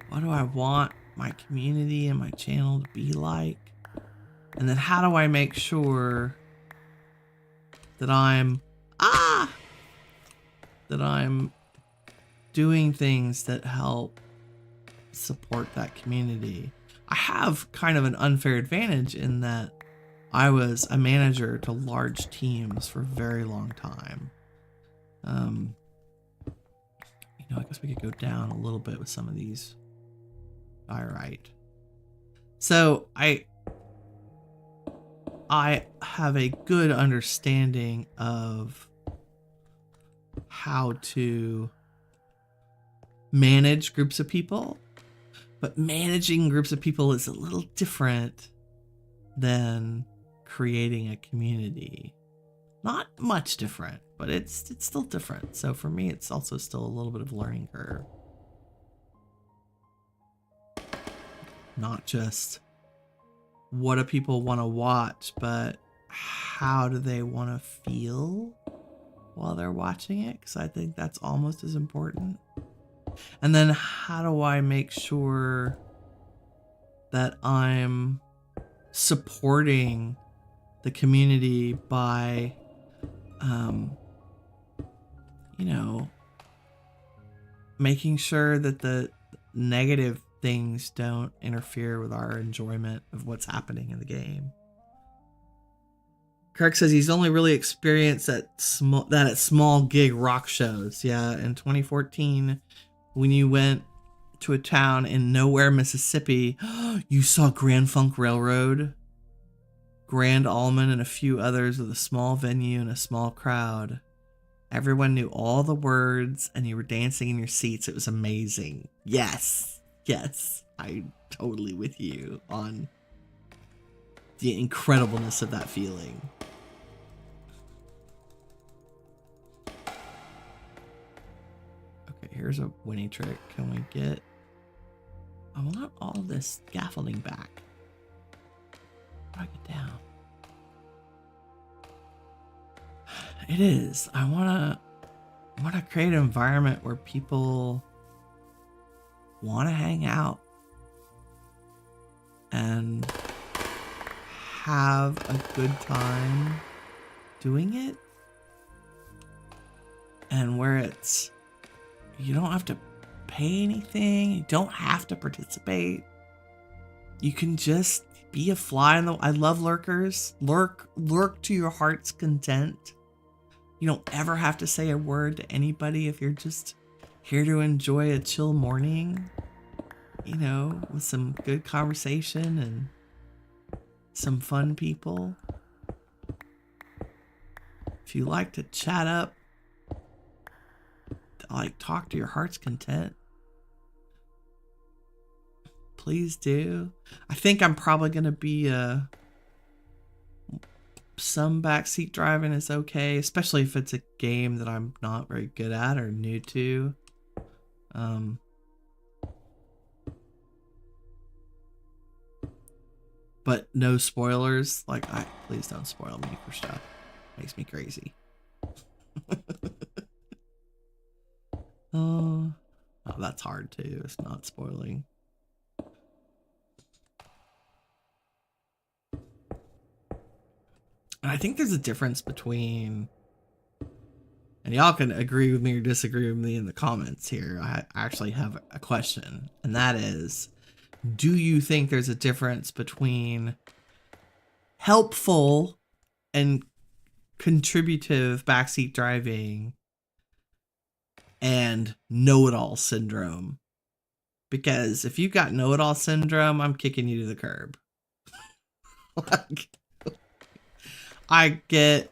What do I want my community and my channel to be like? And then how do I make sure that I'm doing things that help support that community? I have kind of an unfair advantage in that I was a manager to large teams for a very long time. You know, I guess we could go down a little bit with some of these. All right. So I have a good understanding of how to manage groups of people, but managing groups of people is a little different than creating a community. Not much different, but it's still different. So for me, it's also still a little bit of a learning curve. Not just what do people want to watch, but how do they want to feel while they're watching it? Because I think that's almost as important. And then how do I make sure that I'm supporting the community by, you know, making sure that the negative things don't interfere with our enjoyment of what's happening in the game. Kirk says he's only really experienced that at small gig rock shows. Yeah, in 2014, when you went to a town in nowhere, Mississippi, you saw Grand Funk Railroad, Grand Allman, and a few others with a small venue and a small crowd. Everyone knew all the words, and you were dancing in your seats. It was amazing. Yes, I'm totally with you on the incredibleness of that feeling. Okay, here's a winning trick. Can we get... I want all this scaffolding back. How do I get down? It is. I want to create an environment where people want to hang out and have a good time doing it, and where it's, you don't have to pay anything, you don't have to participate, you can just be a fly in the... I love lurkers. Lurk to your heart's content. You don't ever have to say a word to anybody if you're just here to enjoy a chill morning, you know, with some good conversation and some fun people. If you like to chat up, like talk to your heart's content, please do. I think I'm probably going to be some backseat driving is okay, especially if it's a game that I'm not very good at or new to. But no spoilers. Like, please don't spoil me for stuff. Makes me crazy. Oh, that's hard too. It's not spoiling. And I think there's a difference between, and y'all can agree with me or disagree with me in the comments here. I actually have a question, and that is, do you think there's a difference between helpful and contributive backseat driving and know-it-all syndrome? Because if you've got know-it-all syndrome, I'm kicking you to the curb. Like, I get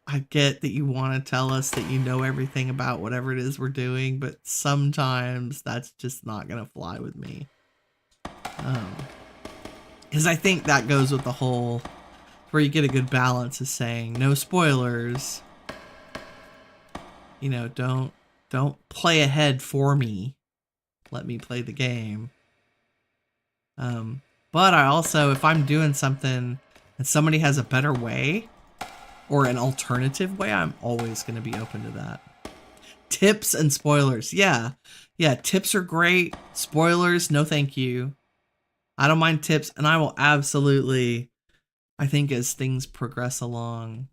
that you want to tell us that you know everything about whatever it is we're doing, but sometimes that's just not going to fly with me. Because I think that goes with the whole, where you get a good balance is saying no spoilers. You know, don't play ahead for me. Let me play the game. But I also, if I'm doing something and somebody has a better way or an alternative way, I'm always going to be open to that. Tips and spoilers. Yeah, tips are great. Spoilers, no thank you. I don't mind tips, and I will absolutely, I think as things progress along,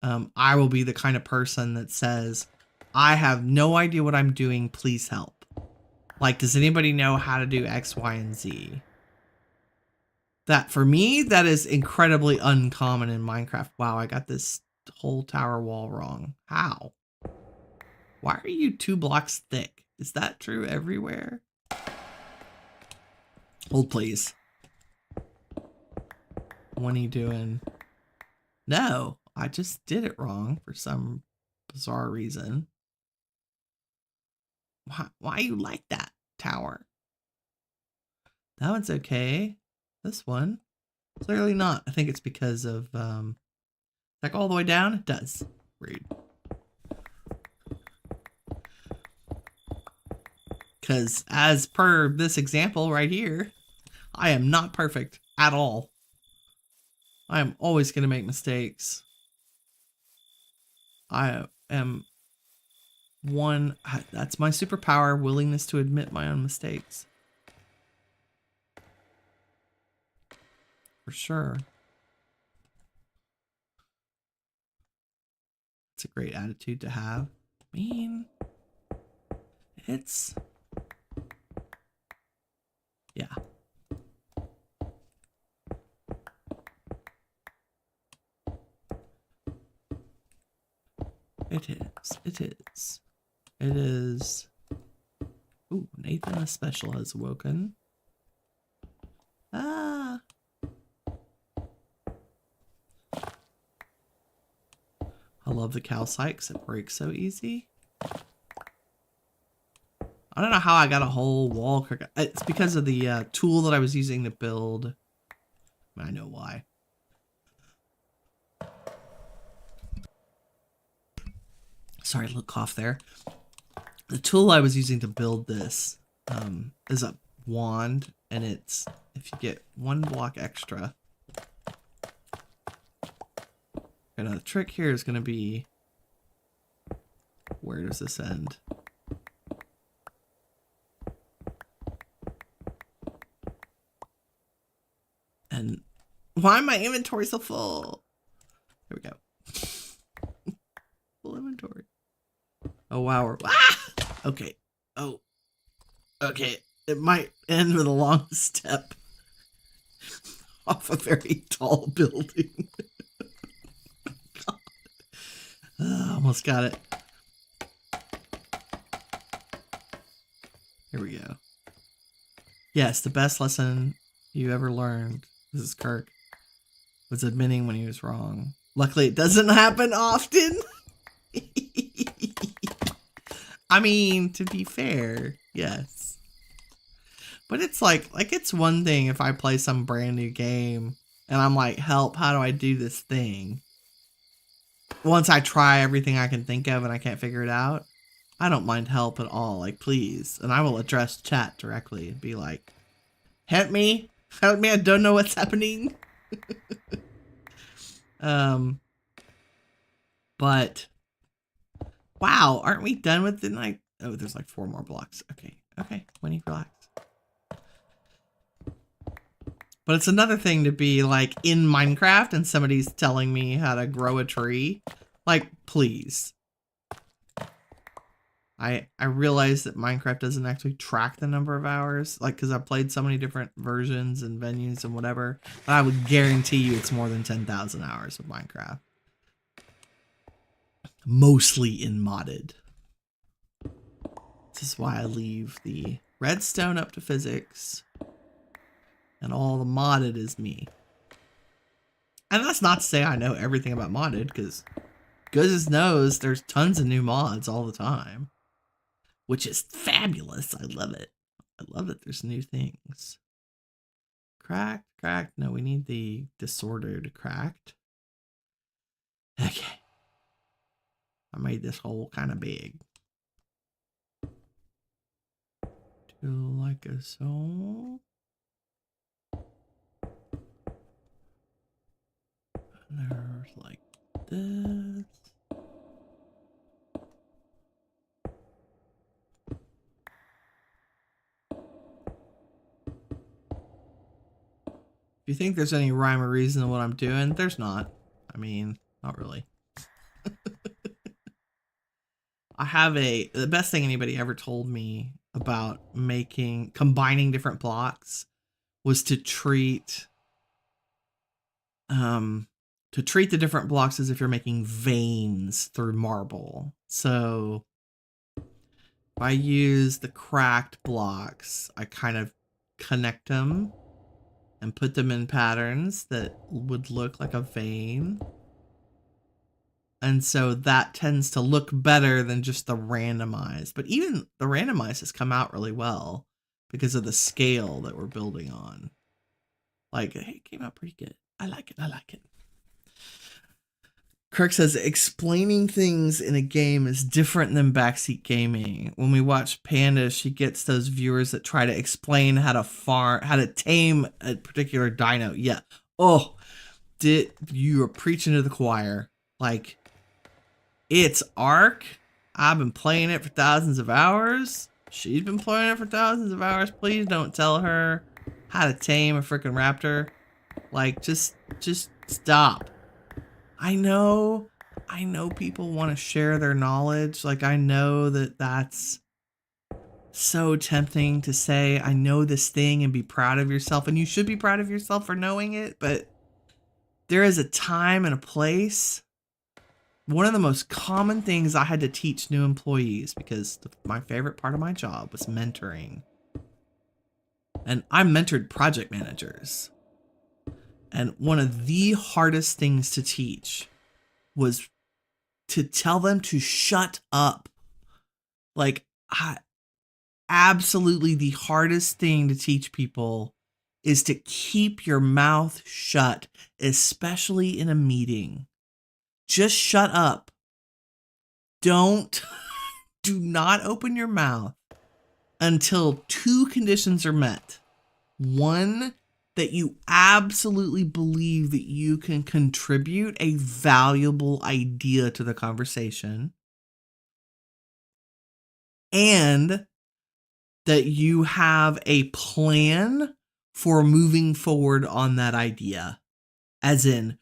I will be the kind of person that says, I have no idea what I'm doing, please help. Like, does anybody know how to do X, Y, and Z? That, for me, that is incredibly uncommon in Minecraft. Wow, I got this whole tower wall wrong. How? Why are you 2 blocks thick? Is that true everywhere? Hold, please. What are you doing? No, I just did it wrong for some bizarre reason. Why you like that tower? That one's okay. This one, clearly not. I think it's because of, like all the way down? It does. Rude. Because as per this example right here, I am not perfect. at all. I am always going to make mistakes. I am that's my superpower, willingness to admit my own mistakes. For sure. It's a great attitude to have. I mean, it's... yeah. It is. It is. It is. Ooh, Nathan the Special has woken. Ah. I love the calcite because it breaks so easy. I don't know how I got a whole wall. It's because of the tool that I was using to build. I know why. Sorry, a little cough there. The tool I was using to build this is a wand, and it's, if you get one block extra. And the trick here is going to be, where does this end? And why am my inventory so full? Here we go. Full inventory. Oh, wow. We're, okay. Oh. Okay. It might end with a long step off a very tall building. Almost got it. Here we go. Yes, the best lesson you ever learned, this is Kirk, was admitting when he was wrong. Luckily, it doesn't happen often. I mean, to be fair, yes. But it's like it's one thing if I play some brand new game and I'm like, help, how do I do this thing? Once I try everything I can think of and I can't figure it out, I don't mind help at all. Like, please. And I will address chat directly and be like, help me. Help me. I don't know what's happening. But wow, aren't we done with the night? Oh, there's like 4 more blocks. Okay. Okay. Winnie, relax. But it's another thing to be like in Minecraft and somebody's telling me how to grow a tree. Like, please. I realize that Minecraft doesn't actually track the number of hours, like, because I've played so many different versions and venues and whatever, but I would guarantee you it's more than 10,000 hours of Minecraft. Mostly in modded. This is why I leave the redstone up to physics, and all the modded is me. And that's not to say I know everything about modded, because goodness knows there's tons of new mods all the time. Which is fabulous. I love it. I love that there's new things. Cracked, cracked. No, we need the disordered cracked. Okay. I made this hole kind of big. Do like a so. And there's like this. If you think there's any rhyme or reason to what I'm doing, there's not. I mean, not really. I have the best thing anybody ever told me about combining different blocks was to treat the different blocks as if you're making veins through marble. So if I use the cracked blocks, I kind of connect them and put them in patterns that would look like a vein. And so that tends to look better than just the randomized. But even the randomized has come out really well because of the scale that we're building on. Like, hey, it came out pretty good. I like it. I like it. Kirk says explaining things in a game is different than backseat gaming. When we watch Panda, she gets those viewers that try to explain how to tame a particular dino. Yeah. Oh, you are preaching to the choir. Like, it's Ark. I've been playing it for thousands of hours. She's been playing it for thousands of hours. Please don't tell her how to tame a freaking raptor. Like, just stop. I know people want to share their knowledge. Like, I know that that's so tempting to say, I know this thing and be proud of yourself. And you should be proud of yourself for knowing it. But there is a time and a place. One of the most common things I had to teach new employees, because my favorite part of my job was mentoring. And I mentored project managers. And one of the hardest things to teach was to tell them to shut up. Like, absolutely the hardest thing to teach people is to keep your mouth shut, especially in a meeting. Just shut up. Do not open your mouth until two conditions are met. One, that you absolutely believe that you can contribute a valuable idea to the conversation, and that you have a plan for moving forward on that idea. As in,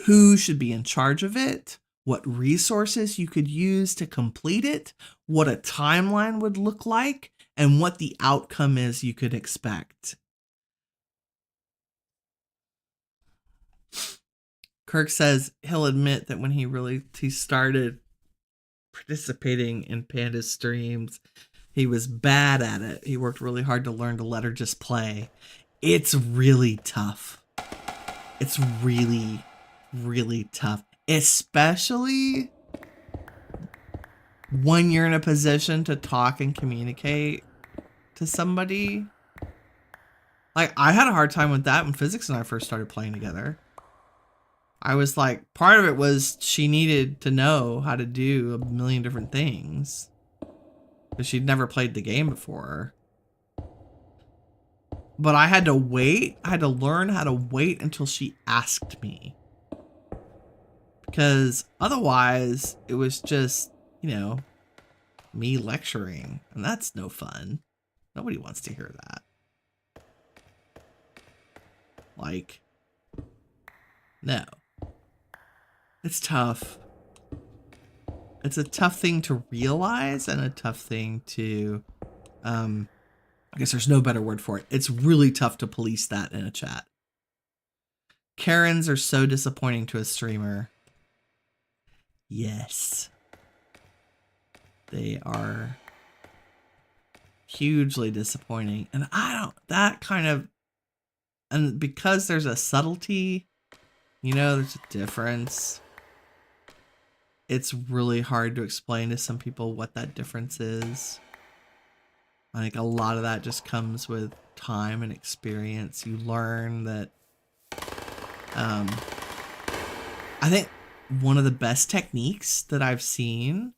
who should be in charge of it, what resources you could use to complete it, what a timeline would look like, and what the outcome is you could expect. Kirk says he'll admit that when he started participating in Panda's streams, he was bad at it. He worked really hard to learn to let her just play. It's really tough. It's really, really tough. Especially when you're in a position to talk and communicate to somebody. Like, I had a hard time with that when Physics and I first started playing together. I was like, part of it was she needed to know how to do a million different things, because she'd never played the game before. But I had to wait. I had to learn how to wait until she asked me. Because otherwise, it was just, me lecturing. And that's no fun. Nobody wants to hear that. Like, no. It's tough. It's a tough thing to realize and a tough thing to, I guess there's no better word for it. It's really tough to police that in a chat. Karens are so disappointing to a streamer. Yes. They are hugely disappointing. And and because there's a subtlety, there's a difference. It's really hard to explain to some people what that difference is. I think a lot of that just comes with time and experience. You learn that, I think one of the best techniques that I've seen,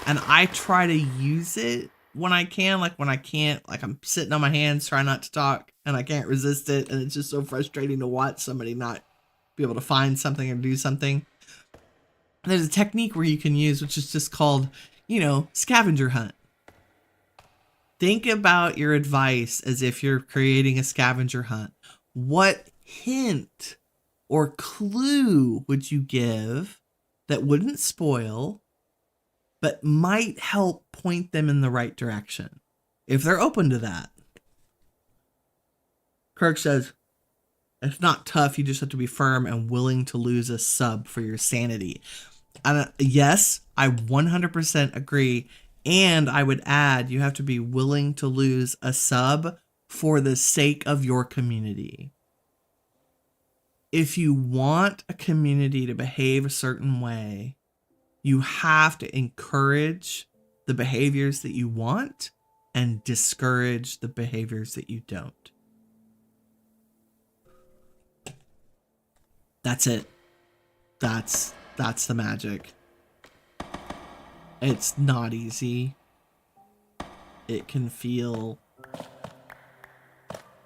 and I try to use it when I can, like when I can't, like I'm sitting on my hands trying not to talk and I can't resist it. And it's just so frustrating to watch somebody not be able to find something or do something. There's a technique where you can use, which is just called, scavenger hunt. Think about your advice as if you're creating a scavenger hunt. What hint or clue would you give that wouldn't spoil, but might help point them in the right direction, if they're open to that? Kirk says, it's not tough. You just have to be firm and willing to lose a sub for your sanity. Yes, I 100% agree. And I would add, you have to be willing to lose a sub for the sake of your community. If you want a community to behave a certain way, you have to encourage the behaviors that you want and discourage the behaviors that you don't. That's it. That's That's the magic. It's not easy. It can feel,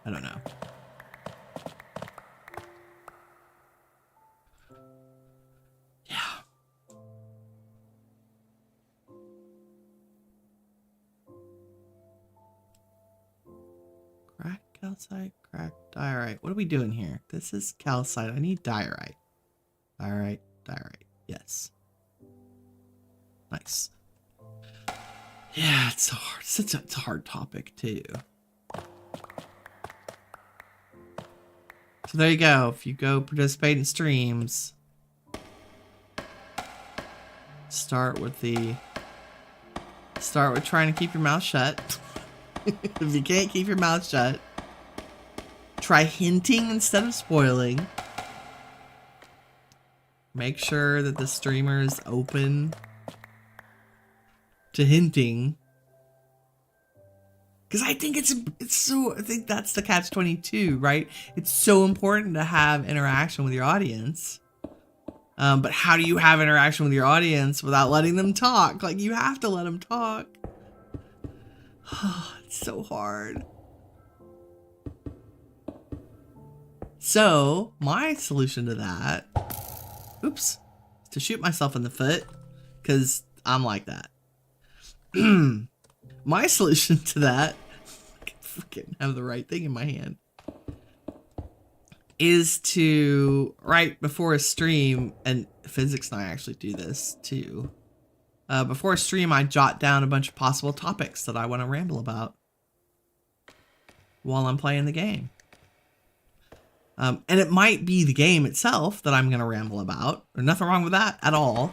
I don't know. Yeah. Crack, calcite, crack, diorite. What are we doing here? This is calcite. I need diorite. Diorite, diorite. Yes. Nice. Yeah, it's hard. It's a hard topic too. So there you go. If you go participate in streams, start with trying to keep your mouth shut. If you can't keep your mouth shut, try hinting instead of spoiling. Make sure that the streamer is open to hinting. Because I think I think that's the catch-22, right? It's so important to have interaction with your audience. But how do you have interaction with your audience without letting them talk? Like, you have to let them talk. It's so hard. So, my solution to that, oops, is to shoot myself in the foot, because I'm like that. My solution to that, I can freaking have the right thing in my hand, is to, right before a stream, and Physics and I actually do this too, before a stream I jot down a bunch of possible topics that I want to ramble about while I'm playing the game. And it might be the game itself that I'm going to ramble about. There's nothing wrong with that at all.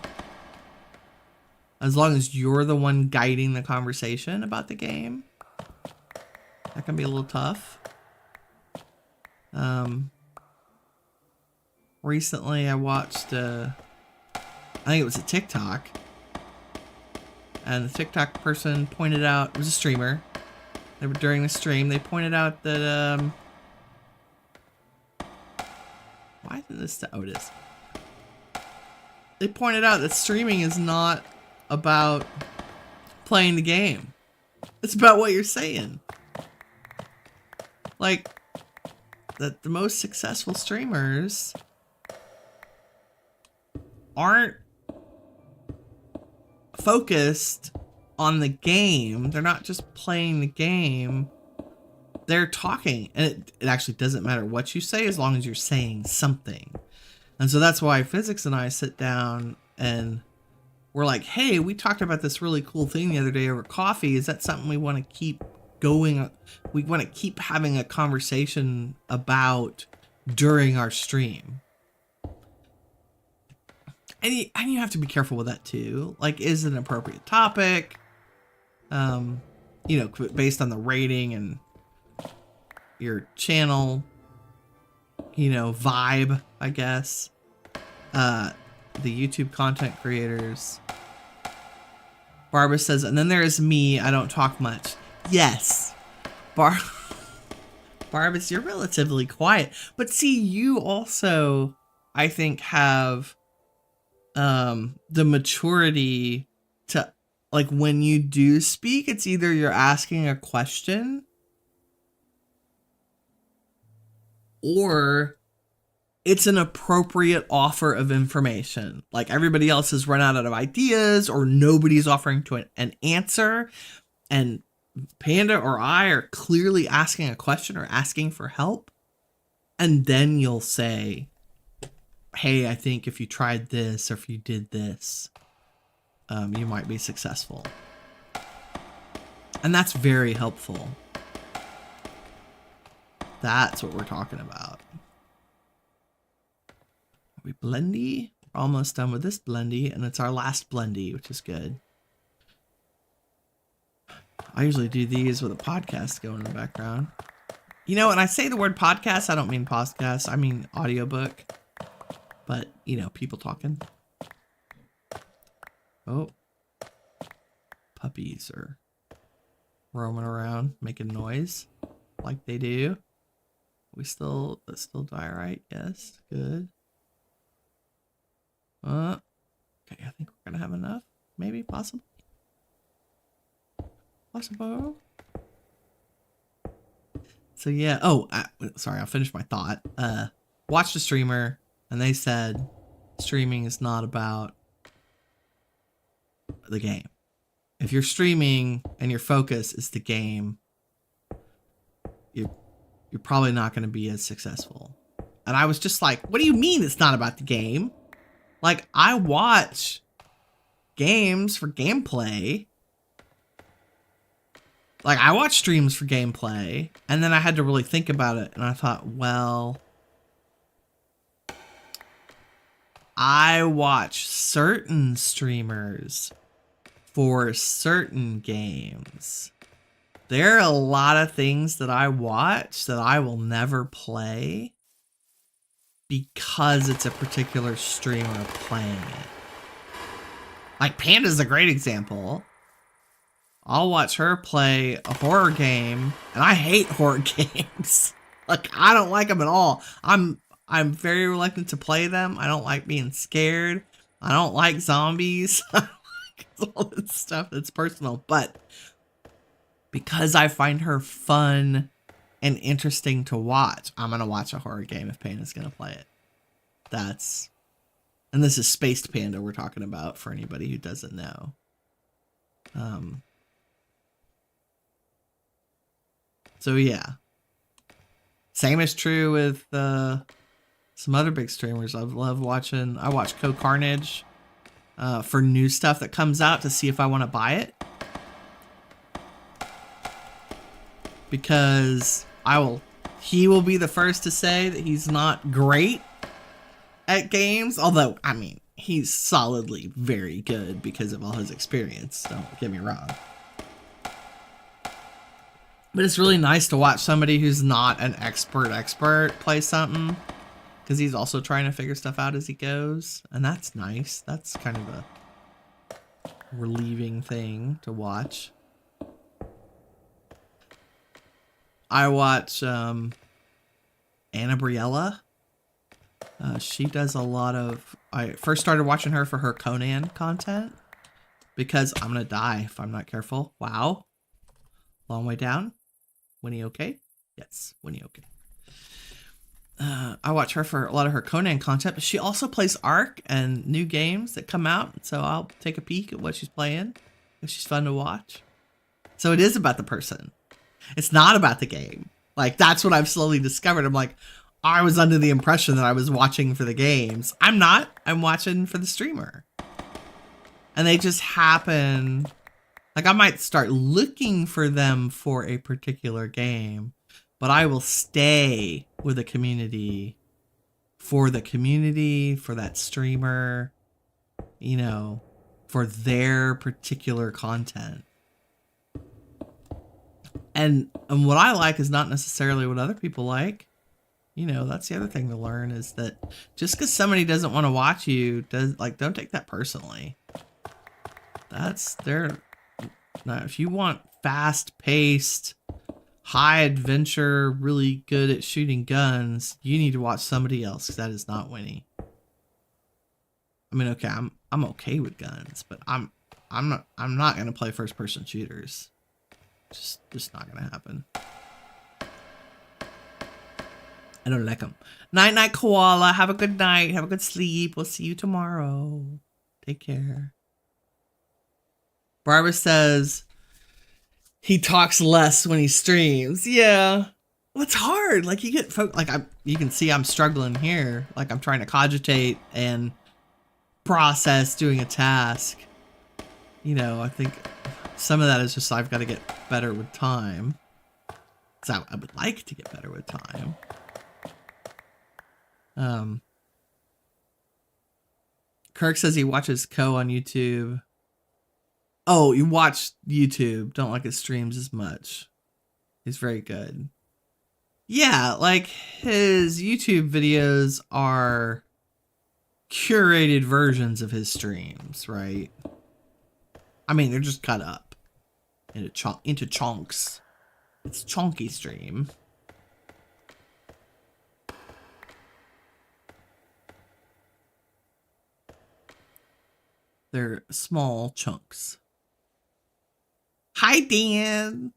As long as you're the one guiding the conversation about the game. That can be a little tough. Recently I watched, I think it was a TikTok. And the TikTok person pointed out, it was a streamer. They were during the stream, they pointed out that, why isn't this to Otis? They pointed out that streaming is not about playing the game. It's about what you're saying. Like, that the most successful streamers aren't focused on the game. They're not just playing the game. They're talking. And it actually doesn't matter what you say as long as you're saying something. And so that's why Physics and I sit down and we're like, hey, we talked about this really cool thing the other day over coffee. Is that something we want to keep going? We want to keep having a conversation about during our stream. And you have to be careful with that too. Like, is it an appropriate topic? You know, based on the rating and your channel, you know, vibe, I guess. The YouTube content creators. Barbara says, and then there is me. I don't talk much. Yes. Barbara, you're relatively quiet. But see, you also, I think, have the maturity to, like, when you do speak, it's either you're asking a question or it's an appropriate offer of information. Like, everybody else has run out of ideas or nobody's offering to an answer. And Panda or I are clearly asking a question or asking for help. And then you'll say, hey, I think if you tried this or if you did this, you might be successful. And that's very helpful. That's what we're talking about. Are we blendy? We're almost done with this blendy, and it's our last blendy, which is good. I usually do these with a podcast going in the background. You know, when I say the word podcast, I don't mean podcast. I mean audiobook. But, you know, people talking. Oh. Puppies are roaming around, making noise like they do. Let's still diorite. Yes, good. Okay, I think we're gonna have enough. Maybe, possible. Possible. So yeah. Oh, sorry. I'll finish my thought. Watched a streamer, and they said streaming is not about the game. If you're streaming and your focus is the game, you're probably not going to be as successful. And I was just like, what do you mean it's not about the game? Like, I watch games for gameplay. Like, I watch streams for gameplay, and then I had to really think about it, and I thought, well, I watch certain streamers for certain games. There are a lot of things that I watch that I will never play because it's a particular streamer playing it. Like, Panda's a great example. I'll watch her play a horror game, and I hate horror games. Like, I don't like them at all. I'm very reluctant to play them. I don't like being scared. I don't like zombies. I don't like all this stuff that's personal. But because I find her fun and interesting to watch, I'm going to watch a horror game if Panda's going to play it. And this is Spaced Panda we're talking about for anybody who doesn't know. So yeah. Same is true with some other big streamers. I watch CoCarnage for new stuff that comes out to see if I want to buy it. Because he will be the first to say that he's not great at games. Although, I mean, he's solidly very good because of all his experience. Don't get me wrong. But it's really nice to watch somebody who's not an expert play something. Because he's also trying to figure stuff out as he goes. And that's nice. That's kind of a relieving thing to watch. I watch Anna Briella. She does a lot of... I first started watching her for her Conan content. Because I'm going to die if I'm not careful. Wow. Long way down. Winnie okay? Yes, Winnie okay. I watch her for a lot of her Conan content, but she also plays Ark and new games that come out. So I'll take a peek at what she's playing. She's fun to watch. So it is about the person. It's not about the game. Like, that's what I've slowly discovered. I'm like, I was under the impression that I was watching for the games. I'm not. I'm watching for the streamer. And they just happen... Like, I might start looking for them for a particular game, but I will stay with a community for the community, for that streamer, you know, for their particular content. And what I like is not necessarily what other people like. You know, that's the other thing to learn is that just because somebody doesn't want to watch you, don't take that personally. That's their... Now, if you want fast-paced, high-adventure, really good at shooting guns, you need to watch somebody else, because that is not Winnie. I mean, okay, I'm okay with guns, but I'm not gonna play first-person shooters. Just not gonna happen. I don't like them. Night, night, koala. Have a good night. Have a good sleep. We'll see you tomorrow. Take care. Barbara says he talks less when he streams. Yeah. Well, it's hard. Like, you get you can see I'm struggling here. Like, I'm trying to cogitate and process doing a task. You know, I think some of that is just I've got to get better with time. Because I would like to get better with time. Kirk says he watches Co on YouTube. Oh, you watch YouTube. Don't like his streams as much. He's very good. Yeah, like his YouTube videos are curated versions of his streams, right? I mean, they're just cut up into chunks. It's chunky stream. They're small chunks. Hi, Dan.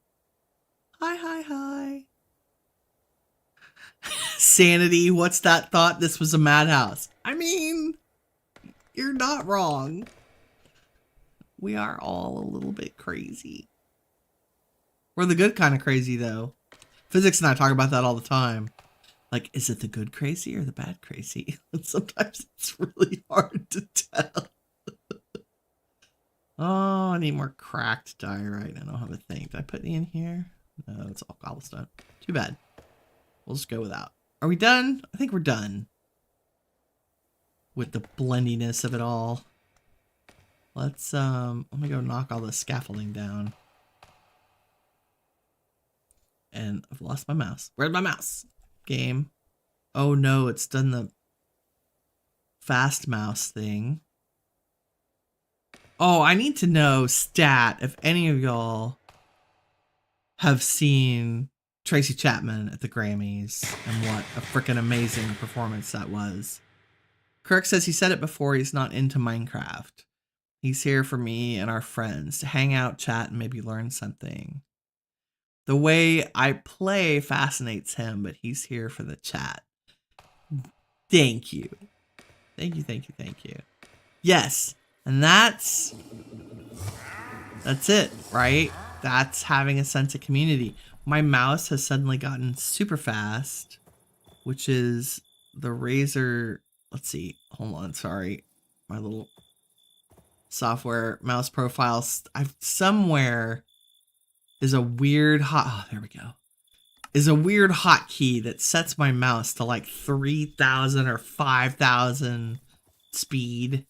Hi. Sanity, what's that thought? This was a madhouse. I mean, you're not wrong. We are all a little bit crazy. We're the good kind of crazy, though. Physics and I talk about that all the time. Like, is it the good crazy or the bad crazy? And sometimes it's really hard to tell. Oh, I need more cracked diorite. I don't have a thing. Did I put any in here? No, it's all cobblestone. Too bad. We'll just go without. Are we done? I think we're done. With the blendiness of it all. Let's, let me go knock all the scaffolding down. And I've lost my mouse. Where's my mouse? Game. Oh no, it's done the fast mouse thing. Oh, I need to know, stat, if any of y'all have seen Tracy Chapman at the Grammys and what a freaking amazing performance that was. Kirk says he said it before, he's not into Minecraft. He's here for me and our friends to hang out, chat, and maybe learn something. The way I play fascinates him, but he's here for the chat. Thank you. Thank you. Yes. And that's it, right? That's having a sense of community. My mouse has suddenly gotten super fast, which is the Razer. Let's see. Hold on. Sorry. My little software mouse profiles. Somewhere is a weird there we go. Is a weird hotkey that sets my mouse to like 3,000 or 5,000 speed.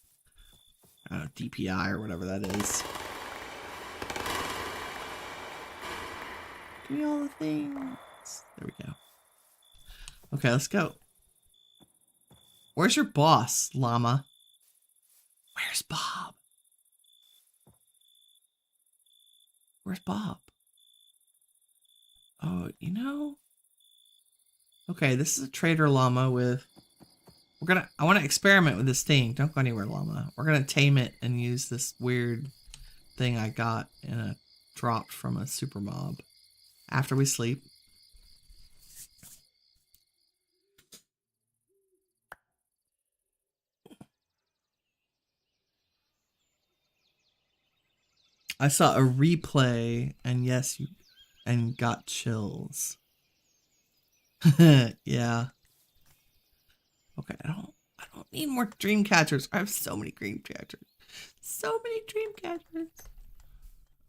I don't know, DPI or whatever that is. Give me all the things. There we go. Okay, let's go. Where's your boss, llama? Where's Bob? Where's Bob? Oh, you know? Okay, this is a trader llama with... I want to experiment with this thing. Don't go anywhere, llama. We're going to tame it and use this weird thing I got in a drop from a super mob after we sleep. I saw a replay and yes, and got chills. Yeah. Okay, I don't need more dream catchers. I have so many dream catchers. So many dream catchers.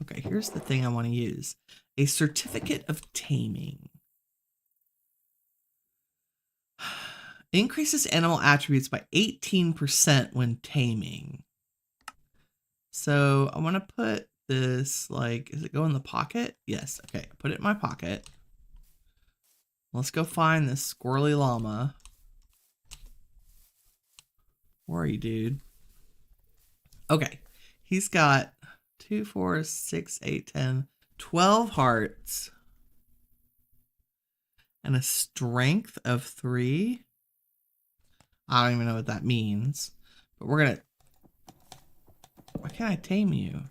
Okay, here's the thing I want to use. A certificate of taming. Increases animal attributes by 18% when taming. So I want to put this, like, does it go in the pocket? Yes. Okay, put it in my pocket. Let's go find this squirrely llama. Where are you, dude? Okay. He's got 2, 4, 6, 8, 10, 12 hearts. And a strength of 3. I don't even know what that means. But we're gonna... Why can't I tame you?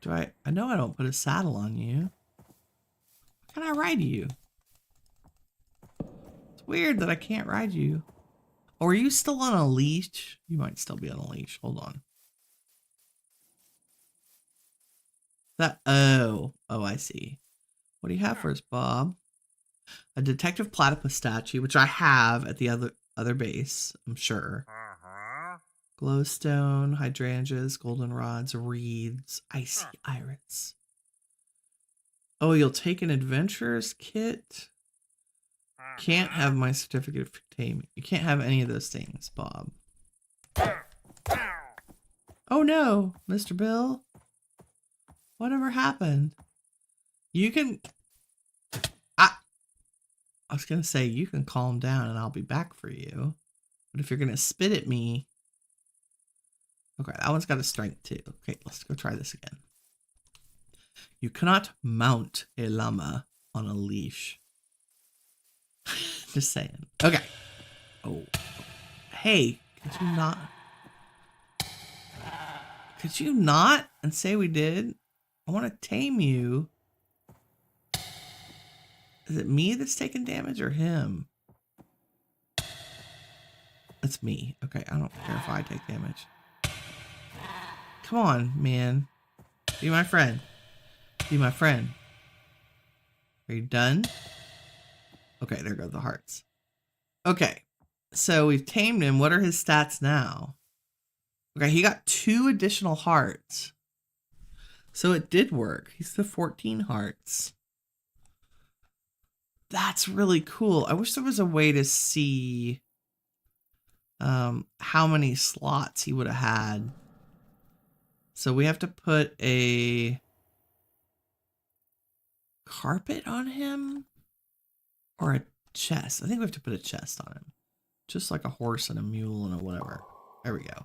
I know I don't put a saddle on you. Why can't I ride you? It's weird that I can't ride you. Oh, are you still on a leash? You might still be on a leash. Hold on. Oh, I see. What do you have for us, Bob? A detective platypus statue, which I have at the other base, I'm sure. Glowstone, hydrangeas, goldenrods, reeds, icy iris. Oh, you'll take an adventurer's kit? Can't have my certificate of taming. You can't have any of those things, Bob. Oh no, Mr. Bill. Whatever happened? You can... I was going to say, you can calm down and I'll be back for you. But if you're going to spit at me... Okay, that one's got a strength too. Okay, let's go try this again. You cannot mount a llama on a leash. Just saying. Okay. Oh. Hey, could you not... Could you not and say we did? I want to tame you. Is it me that's taking damage or him? It's me. Okay, I don't care if I take damage. Come on, man. Be my friend. Be my friend. Are you done? Okay, there go the hearts. Okay, so we've tamed him. What are his stats now? Okay, he got 2 additional hearts. So it did work. He's the 14 hearts. That's really cool. I wish there was a way to see how many slots he would have had. So we have to put a carpet on him or a chest. I think we have to put a chest on him. Just like a horse and a mule and a whatever. There we go.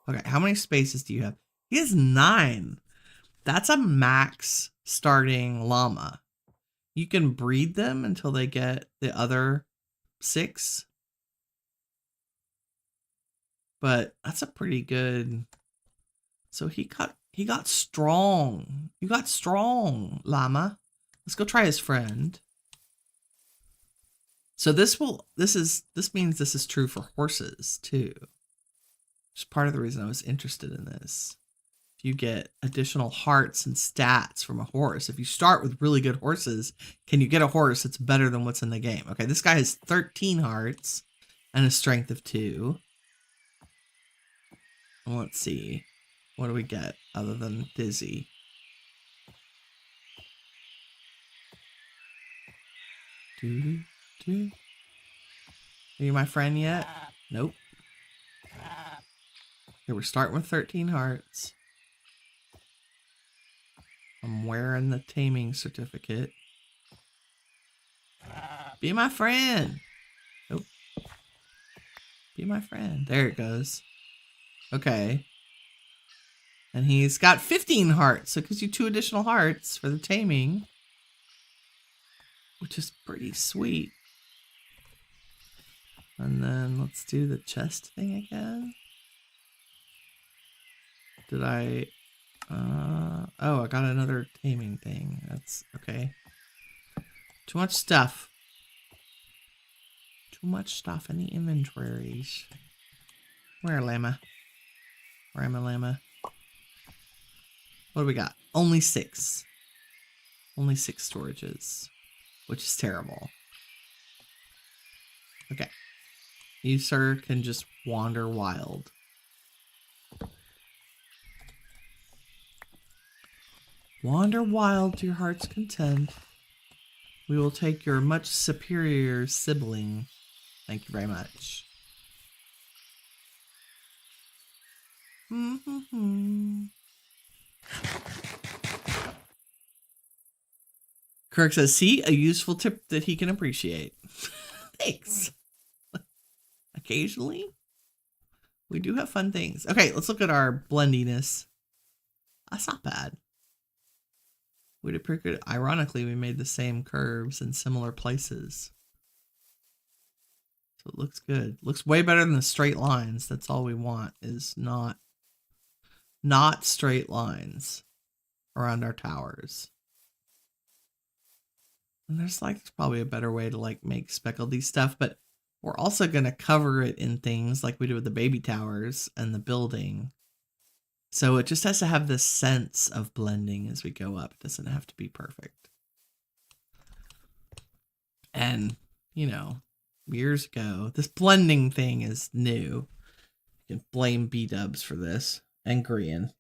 Okay, how many spaces do you have? He has 9. That's a max starting llama. You can breed them until they get the other 6. But that's a pretty good. So he got strong. You got strong, llama. Let's go try his friend. So this means this is true for horses too. Which is part of the reason I was interested in this. If you get additional hearts and stats from a horse, if you start with really good horses, can you get a horse that's better than what's in the game? Okay, this guy has 13 hearts and a strength of 2. Let's see. What do we get other than dizzy? Are you my friend yet? Nope. Okay, we're starting with 13 hearts. I'm wearing the taming certificate. Be my friend. Nope. Be my friend. There it goes. Okay. And he's got 15 hearts, so it gives you 2 additional hearts for the taming, which is pretty sweet. And then let's do the chest thing again. Did I... oh, I got another taming thing. That's okay. Too much stuff. Too much stuff in the inventories. Where, llama? Where am I, llama? What do we got? Only 6. Only 6 storages, which is terrible. Okay. You, sir, can just wander wild. Wander wild to your heart's content. We will take your much superior sibling. Thank you very much. Kirk says, see, a useful tip that he can appreciate. Thanks. Occasionally, we do have fun things. Okay, let's look at our blendiness. That's not bad. We did pretty good. Ironically, we made the same curves in similar places. So it looks good. Looks way better than the straight lines. That's all we want, is not straight lines around our towers. And there's probably a better way to make speckledy stuff, but we're also going to cover it in things like we did with the baby towers and the building. So it just has to have this sense of blending as we go up. It doesn't have to be perfect. And, years ago, this blending thing is new. You can blame B-dubs for this, and Grian.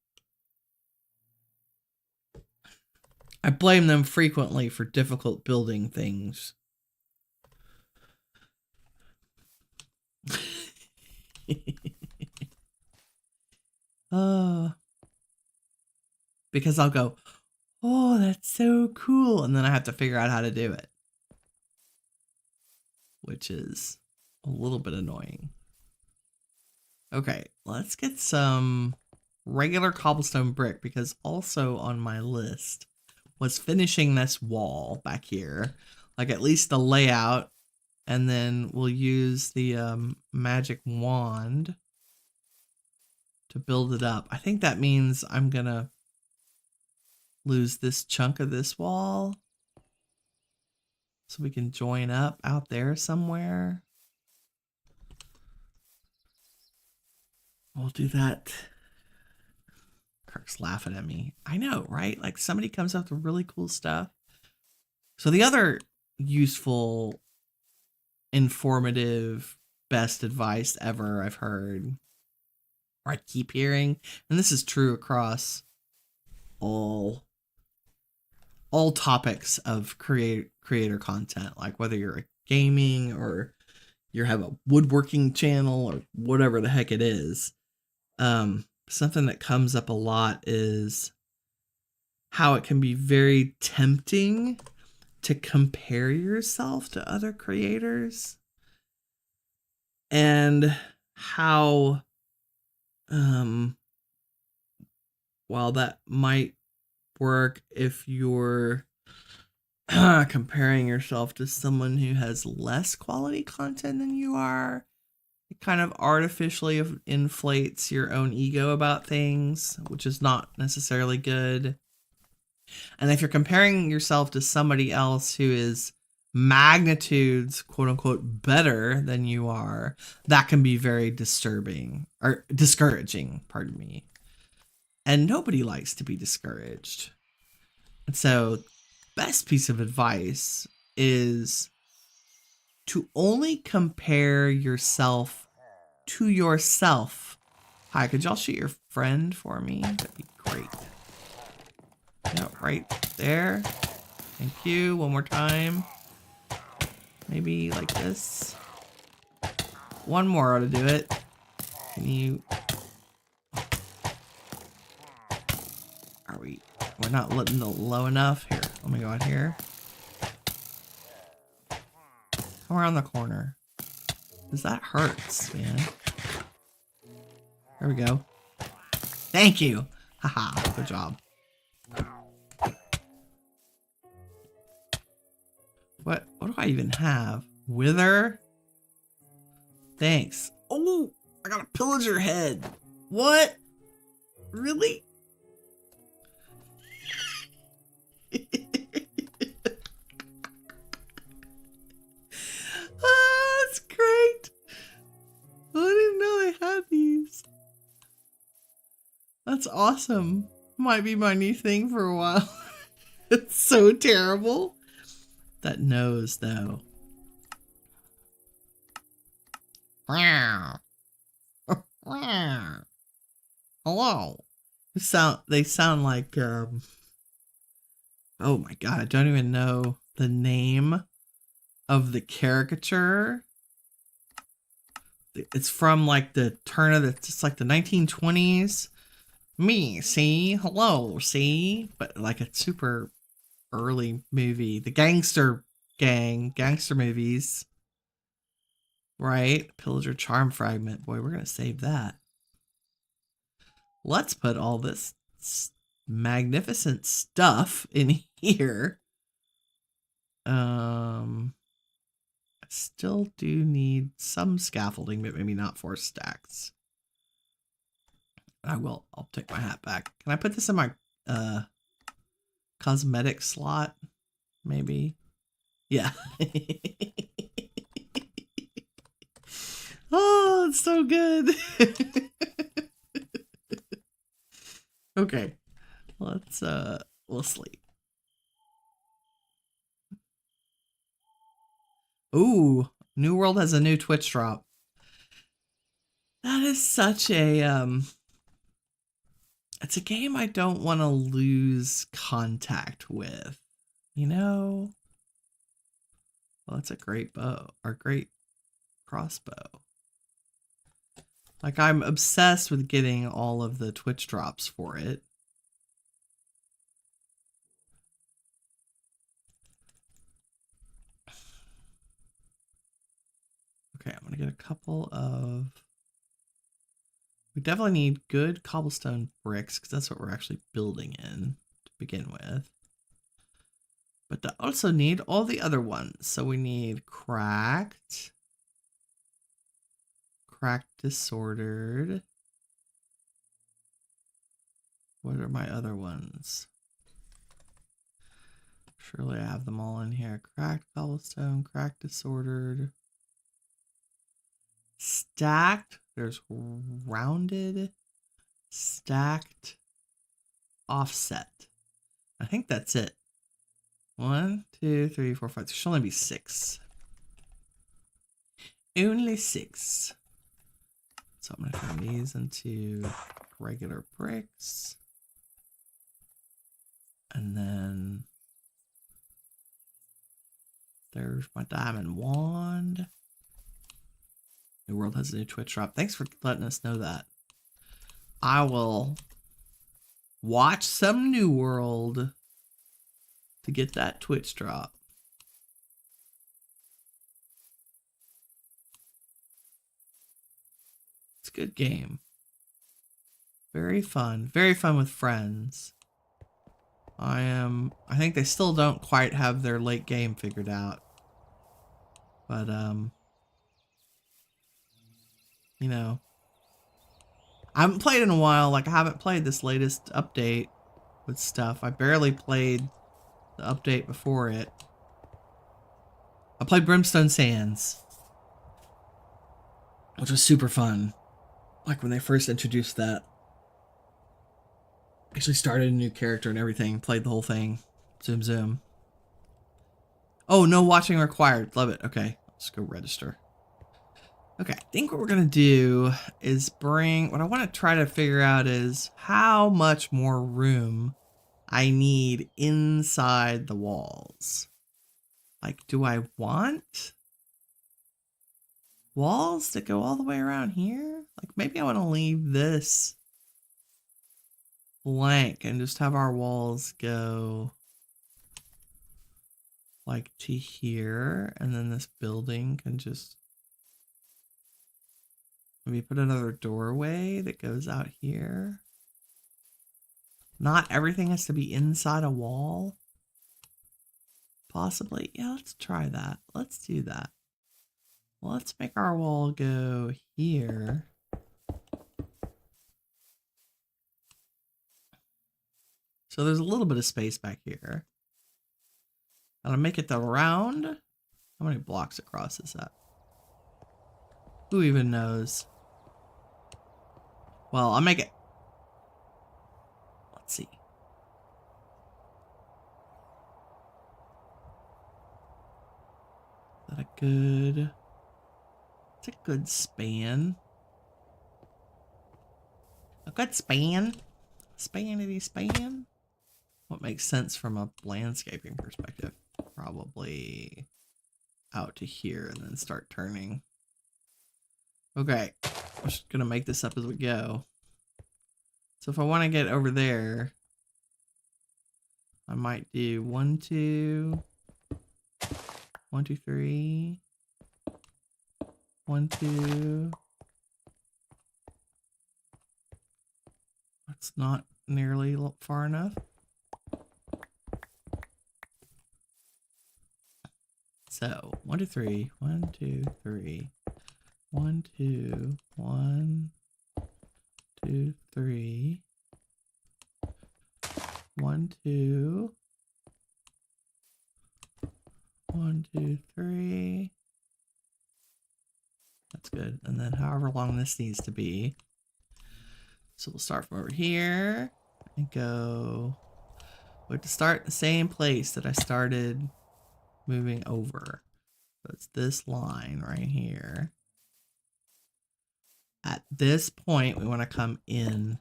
I blame them frequently for difficult building things. Because I'll go, oh, that's so cool. And then I have to figure out how to do it. Which is a little bit annoying. Okay, let's get some regular cobblestone brick, because also on my list was finishing this wall back here. At least the layout. And then we'll use the magic wand to build it up. I think that means I'm gonna lose this chunk of this wall so we can join up out there somewhere. We'll do that. Kirk's laughing at me. I know, right? Like somebody comes up with really cool stuff. So the other useful, informative, best advice ever I've heard, or I keep hearing, and this is true across all topics of creator content, like whether you're gaming or you have a woodworking channel or whatever the heck it is. Something that comes up a lot is how it can be very tempting to compare yourself to other creators, and how while that might work if you're comparing yourself to someone who has less quality content than you are, it kind of artificially inflates your own ego about things, which is not necessarily good. And if you're comparing yourself to somebody else who is magnitudes, quote unquote, better than you are, that can be very disturbing or discouraging, pardon me. And nobody likes to be discouraged. And so, best piece of advice is to only compare yourself to yourself. Hi, could y'all shoot your friend for me? That'd be great. Yeah, right there. Thank you. One more time. Maybe like this. One more ought to do it. Can you... We're not letting it low enough. Here, let me go out here. Come around the corner. Because that hurts, man. There we go. Thank you. Haha, good job. What do I even have? Wither? Thanks. Oh, I got a pillager head. What? Really? Oh, that's great. I didn't know I had these. That's awesome. Might be my new thing for a while. It's so terrible. That nose, though. Hello. They sound like oh my god, I don't even know the name of the caricature. It's from like the turn of it's like the 1920s. Me, see? Hello, see? But like a super early movie. The gangster movies. Right? Pillager Charm Fragment. Boy, we're going to save that. Let's put all this magnificent stuff in here. I still do need some scaffolding, but maybe not 4 stacks. I'll take my hat back. Can I put this in my cosmetic slot? Maybe. Yeah. Oh, it's so good. Okay. We'll sleep. Ooh, New World has a new Twitch drop. That is such a it's a game I don't want to lose contact with. You know? Well, it's a great bow, or great crossbow. Like, I'm obsessed with getting all of the Twitch drops for it. Okay, I'm gonna get a couple of... We definitely need good cobblestone bricks, because that's what we're actually building in to begin with. But I also need all the other ones. So we need cracked, disordered, What are my other ones? Surely I have them all in here. Cracked cobblestone, cracked disordered. Stacked. There's rounded, stacked, offset. I think that's it. 1, 2, 3, 4, 5. There should only be 6. Only 6. So I'm going to turn these into regular bricks. And then there's my diamond wand. New World has a new Twitch drop. Thanks for letting us know that. I will watch some New World to get that Twitch drop. It's a good game. Very fun. Very fun with friends. I think they still don't quite have their late game figured out. But, you know, I haven't played in a while. Like, I haven't played this latest update with stuff. I barely played the update before it. I played Brimstone Sands, which was super fun. Like, when they first introduced that. Actually started a new character and everything. Played the whole thing. Zoom, zoom. Oh, no watching required. Love it. Okay, let's go register. Okay, I think what we're going to do is bring... What I want to try to figure out is how much more room I need inside the walls. Like, do I want walls that go all the way around here? Like, maybe I want to leave this blank and just have our walls go like to here, and then this building can just maybe put another doorway that goes out here. Not everything has to be inside a wall. Possibly. Yeah, let's try that. Let's do that. Well, let's make our wall go here. So there's a little bit of space back here. I'm gonna make it the round. How many blocks across is that? Who even knows? Well, I'll make it. Let's see. Is that a good... It's a good span. A good span. Spanity span. What makes sense from a landscaping perspective? Probably out to here and then start turning. Okay, I'm just gonna make this up as we go. So if I want to get over there, I might do 1, 2, 1, 2, 3, 1, 2. That's not nearly far enough. So 1, 2, 3, 1, 2, 3, 1, 2, 1, 2, 3, 1, 2, 1, 2, 3. That's good. And then however long this needs to be. So we'll start from over here and go. We have to start the same place that I started moving over. So it's this line right here. At this point, we want to come in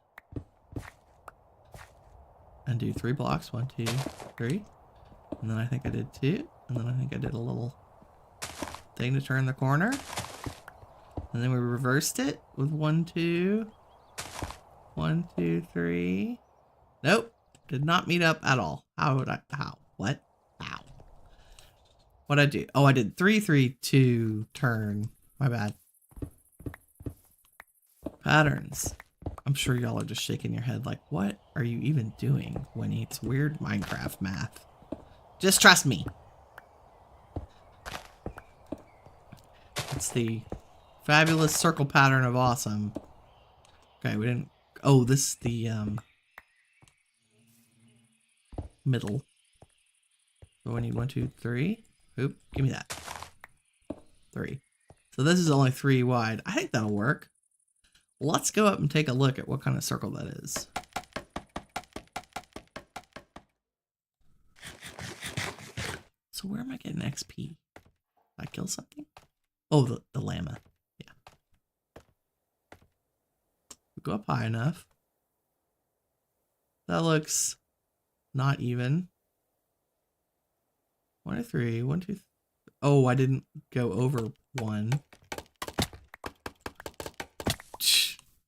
and do 3 blocks. 1, 2, 3. And then I think I did 2. And then I think I did a little thing to turn the corner. And then we reversed it with 1, 2. 1, 2, 3. Nope. Did not meet up at all. How would I? How? What? How? What'd I do? Oh, I did 3, 3, 2 turn. My bad. Patterns. I'm sure y'all are just shaking your head like, what are you even doing, Winnie? It's weird Minecraft math. Just trust me. It's the fabulous circle pattern of awesome. Okay, we didn't... Oh, this is the, middle. So I need 1, 2, 3. Oop, give me that. 3. So this is only 3 wide. I think that'll work. Let's go up and take a look at what kind of circle that is. So where am I getting XP? Did I kill something? Oh, the llama. Yeah. Go up high enough. That looks not even. 1 to 3. 1, 2. Oh, I didn't go over 1.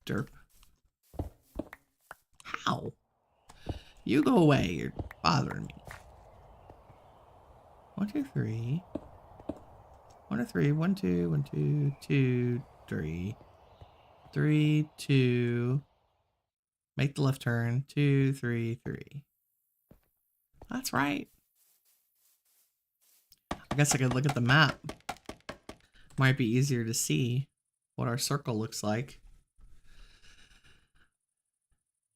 Derp. How? You go away. You're bothering me. 1, 2, 3. 1 to 3. 1, 2. 1, 2. 2, 3. 3, 2. Make the left turn. 2, 3, 3. That's right. I guess I could look at the map. Might be easier to see what our circle looks like.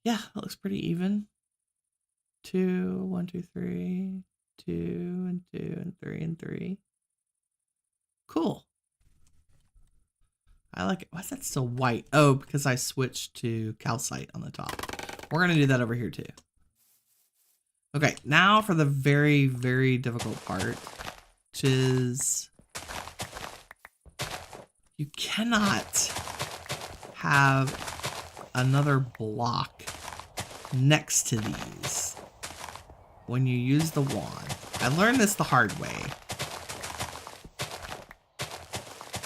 Yeah, that looks pretty even. 2, 1, 2, 3. 2 and 2 and 3 and 3. Cool. I like it. Why is that still white? Oh, because I switched to calcite on the top. We're going to do that over here too. Okay, now for the very, very difficult part, which is you cannot have another block next to these when you use the wand. I learned this the hard way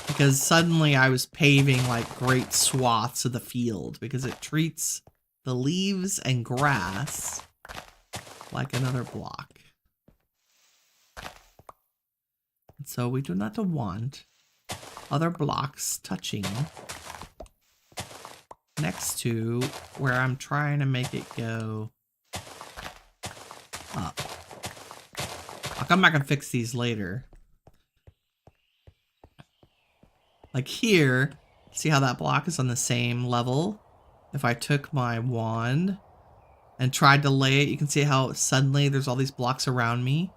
because suddenly I was paving like great swaths of the field because it treats the leaves and grass like another block. And so we do not want other blocks touching next to where I'm trying to make it go up. I'll come back and fix these later. Like here, see how that block is on the same level? If I took my wand and tried to lay it, you can see how suddenly there's all these blocks around me.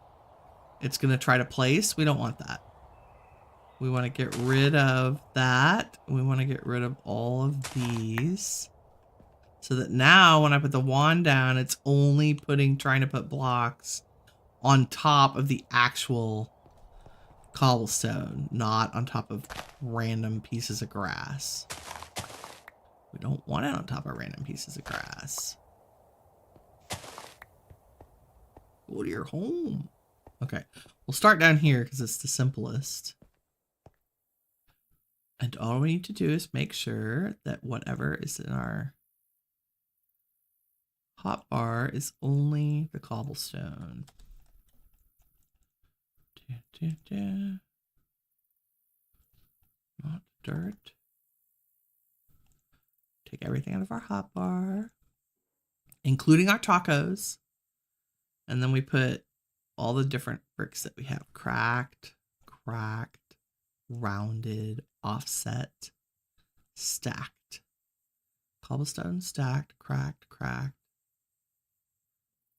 It's going to try to place. We don't want that. We want to get rid of that. We want to get rid of all of these. So that now when I put the wand down, it's only trying to put blocks on top of the actual cobblestone, not on top of random pieces of grass. We don't want it on top of random pieces of grass. Go to your home. Okay, we'll start down here because it's the simplest. And all we need to do is make sure that whatever is in our hotbar is only the cobblestone. Not dirt. Take everything out of our hotbar, including our tacos. And then we put all the different bricks that we have. Cracked, rounded, offset, stacked. Cobblestone, stacked, cracked,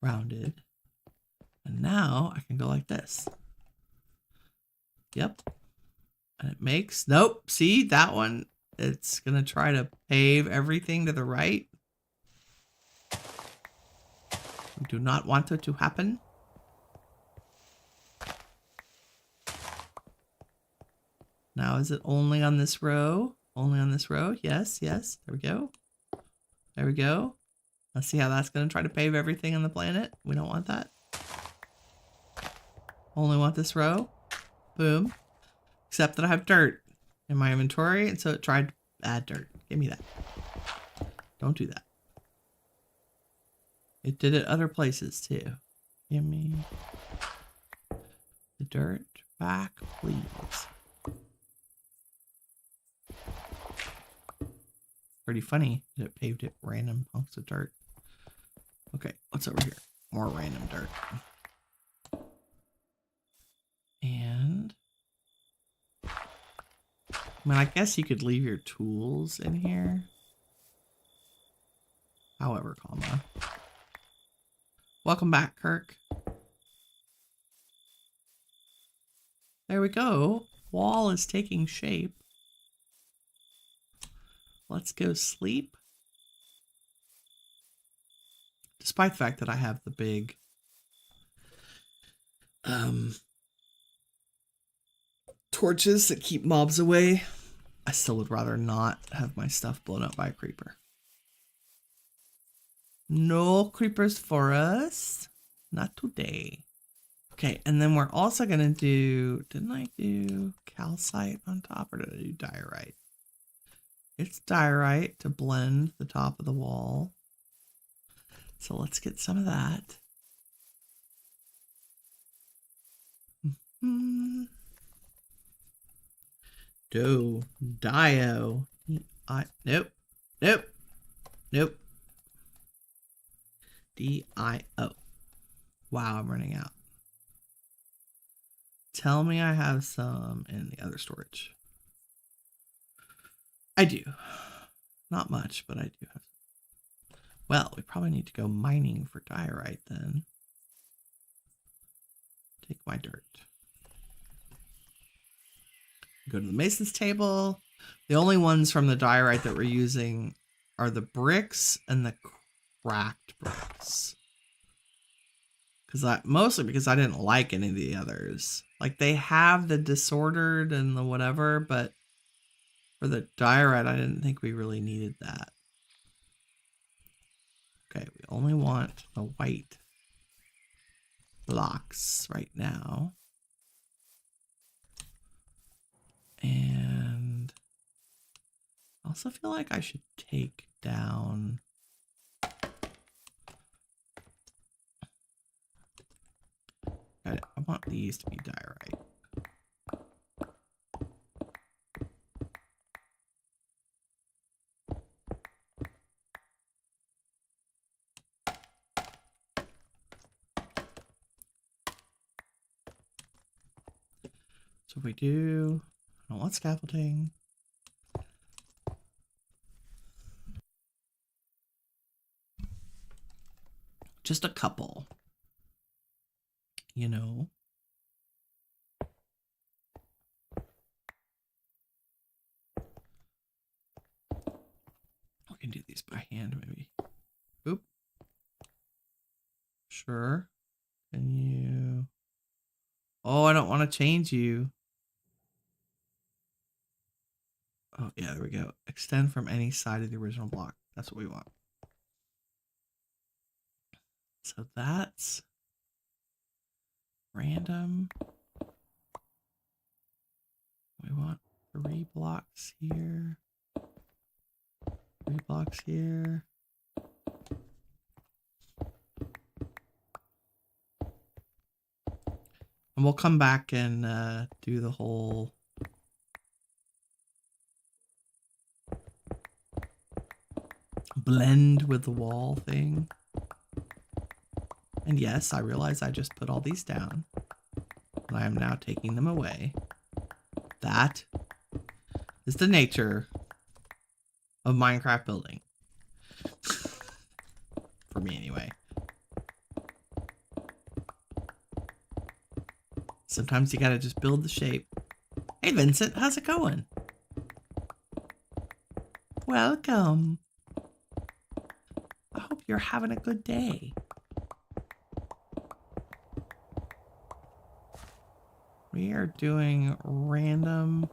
rounded. And now I can go like this. Yep. And it makes, nope, see that one? It's going to try to pave everything to the right. We do not want it to happen. Now, is it only on this row? Only on this row? Yes, yes. There we go. There we go. Let's see how that's going to try to pave everything on the planet. We don't want that. Only want this row. Boom. Except that I have dirt in my inventory, and so it tried to add dirt. Give me that. Don't do that. It did it other places too. Give me the dirt back, please. Pretty funny that it paved it random hunks of dirt. Okay, what's over here? More random dirt. And I mean, I guess you could leave your tools in here. However, comma. Welcome back, Kirk. There we go. Wall is taking shape. Let's go sleep. Despite the fact that I have the big torches that keep mobs away, I still would rather not have my stuff blown up by a creeper. No creepers for us. Not today. Okay, and then we're also gonna do, didn't I do calcite on top, or did I do diorite? It's diorite to blend the top of the wall. So let's get some of that. Dio. Nope. D-I-O. Wow, I'm running out. Tell me I have some in the other storage. I do. Not much, but I do have. Well, we probably need to go mining for diorite then. Take my dirt. Go to the mason's table. The only ones from the diorite that we're using are the bricks and the cracked bricks. Mostly because I didn't like any of the others. Like, they have the disordered and the whatever, but for the diorite, I didn't think we really needed that. Okay, we only want the white blocks right now. And I also feel like I should take down... I want these to be diorite. So if we do, I don't want scaffolding. Just a couple. You know. We can do these by hand, maybe. Oop. Sure. Can you... Oh, I don't want to change you. Oh, yeah, there we go. Extend from any side of the original block. That's what we want. So that's random. We want 3 blocks here. 3 blocks here. And we'll come back and do the whole blend with the wall thing. And yes, I realize I just put all these down. And I am now taking them away. That is the nature of Minecraft building. For me, anyway. Sometimes you gotta just build the shape. Hey, Vincent, how's it going? Welcome. I hope you're having a good day. We are doing random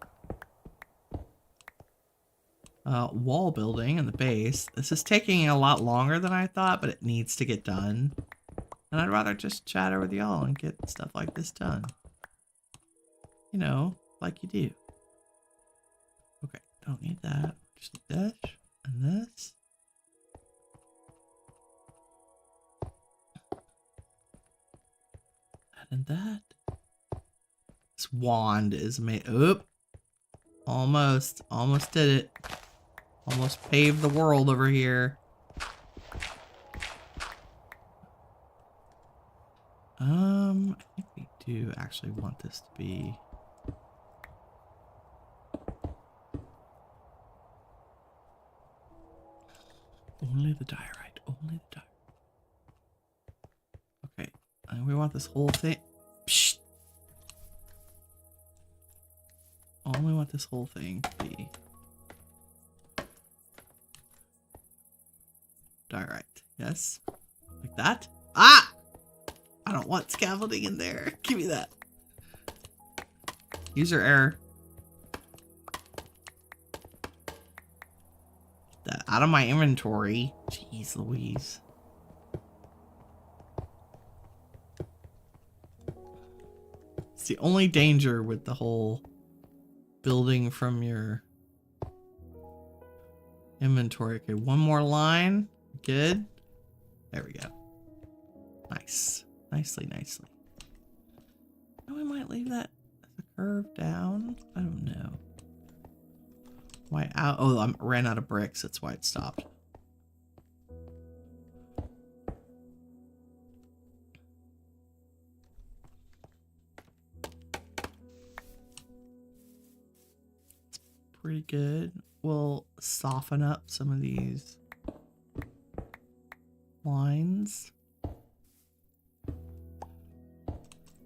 wall building in the base. This is taking a lot longer than I thought, but it needs to get done. And I'd rather just chat with y'all and get stuff like this done. You know, like you do. Okay, don't need that. Just need this and this. That and that. This wand is made. Oop. Almost did it. Almost paved the world over here. I think we do actually want this to be... Only the diorite. Only the diorite. We want this whole thing. Psh. Only want this whole thing to be direct. Yes. Like that. Ah! I don't want scaffolding in there. Give me that. User error. Get that out of my inventory. Jeez Louise. It's the only danger with the whole building from your inventory. Okay, one more line. Good. There we go. Nice. Nicely. Oh, we might leave that as a curve down. I don't know. Why out? Oh, I ran out of bricks. That's why it stopped. It's pretty good. We'll soften up some of these lines.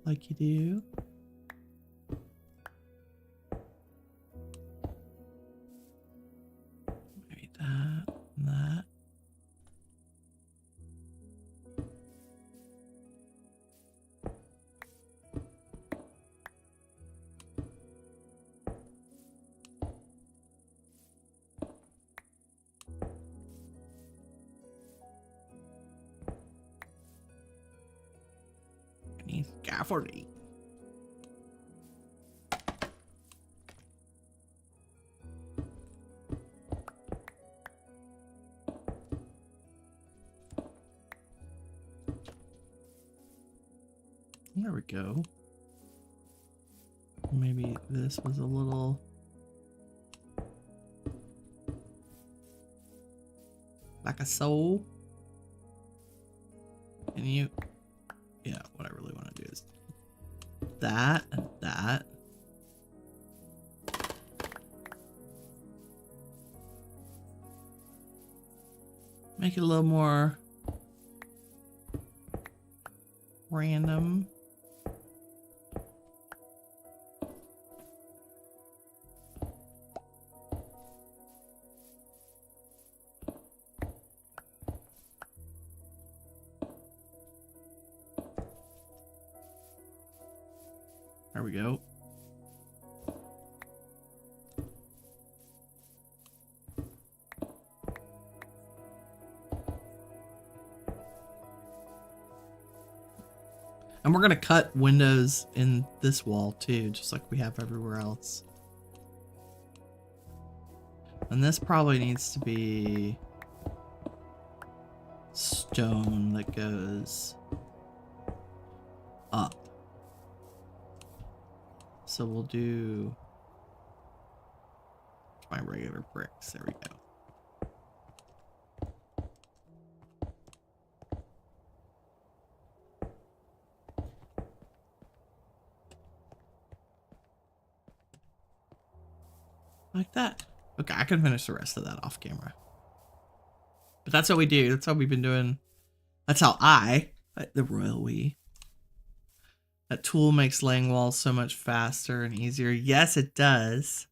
Like you do. Maybe that and that. I need scaffolding. There we go. Maybe this was a little like a soul. And you, yeah, what I really want to do is that and that. Make it a little more random. There we go. And we're going to cut windows in this wall too, just like we have everywhere else. And this probably needs to be stone that goes up. So we'll do my regular bricks. There we go. Like that. Okay, I can finish the rest of that off camera. But that's what we do. That's how we've been doing. That's how the royal we. That tool makes laying walls so much faster and easier. Yes, it does.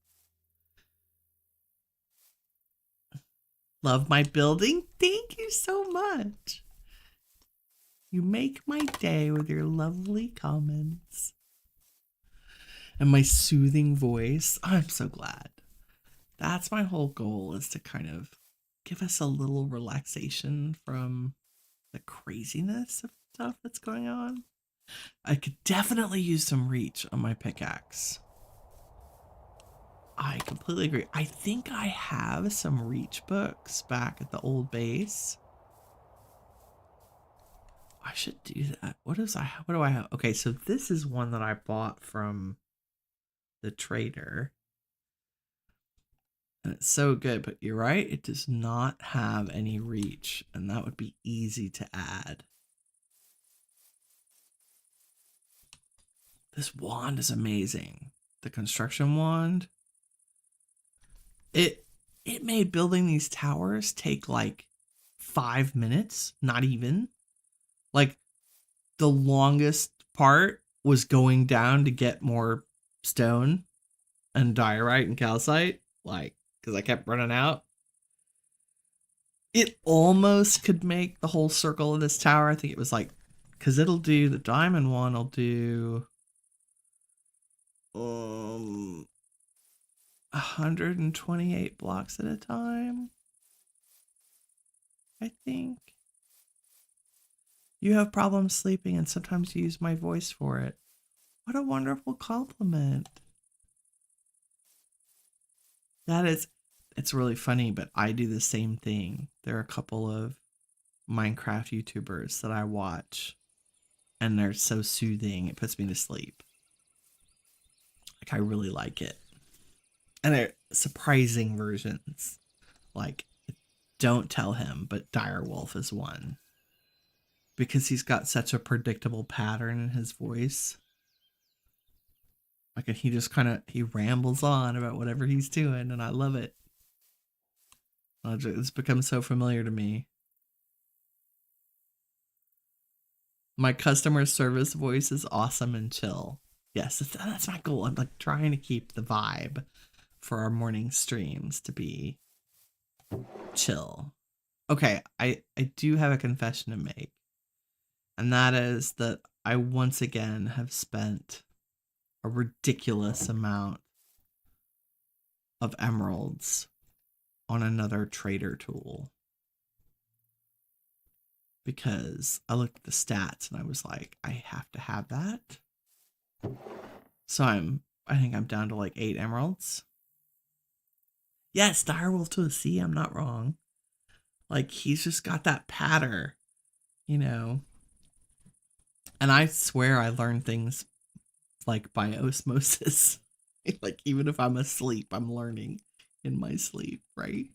Love my building. Thank you so much. You make my day with your lovely comments. And my soothing voice. I'm so glad. That's my whole goal, is to kind of give us a little relaxation from the craziness of stuff that's going on. I could definitely use some reach on my pickaxe. I completely agree. I think I have some reach books back at the old base. I should do that. What do I have? Okay, so this is one that I bought from the trader. And it's so good, but you're right, it does not have any reach, and that would be easy to add. This wand is amazing. The construction wand. It made building these towers take like 5 minutes, not even. Like, the longest part was going down to get more stone and diorite and calcite, like, because I kept running out. It almost could make the whole circle of this tower. I think it was like, because it'll do the diamond one, will do 128 blocks at a time, I think. You have problems sleeping and sometimes you use my voice for it. What a wonderful compliment. That is, it's really funny, but I do the same thing. There are a couple of Minecraft YouTubers that I watch, and they're so soothing. It puts me to sleep. Like, I really like it. And they're surprising versions. Like, Don't Tell Him, but Direwolf is one. Because he's got such a predictable pattern in his voice. Like, he just he rambles on about whatever he's doing, and I love it. It's become so familiar to me. My customer service voice is awesome and chill. Yes, that's my goal. I'm like trying to keep the vibe for our morning streams to be chill. Okay, I do have a confession to make. And that is that I once again have spent a ridiculous amount of emeralds on another trader tool. Because I looked at the stats and I was like, I have to have that. So I think I'm down to like 8 emeralds. Yes, Direwolf to a C, I'm not wrong. Like, he's just got that patter, you know. And I swear I learn things like by osmosis. Like, even if I'm asleep, I'm learning in my sleep, right?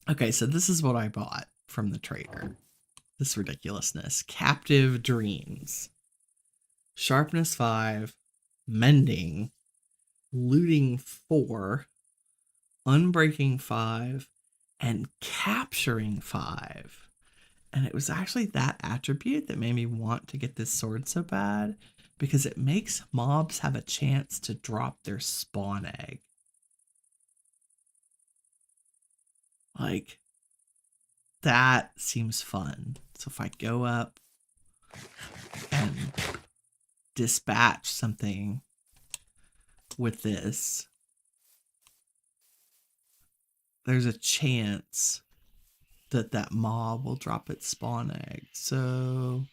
Okay, so this is what I bought from the trader. This ridiculousness. Captive Dreams. Sharpness 5. Mending. Looting 4. Unbreaking 5. And capturing 5. And it was actually that attribute that made me want to get this sword so bad, because it makes mobs have a chance to drop their spawn egg. Like, that seems fun. So if I go up and dispatch something with this, there's a chance that that mob will drop its spawn egg. So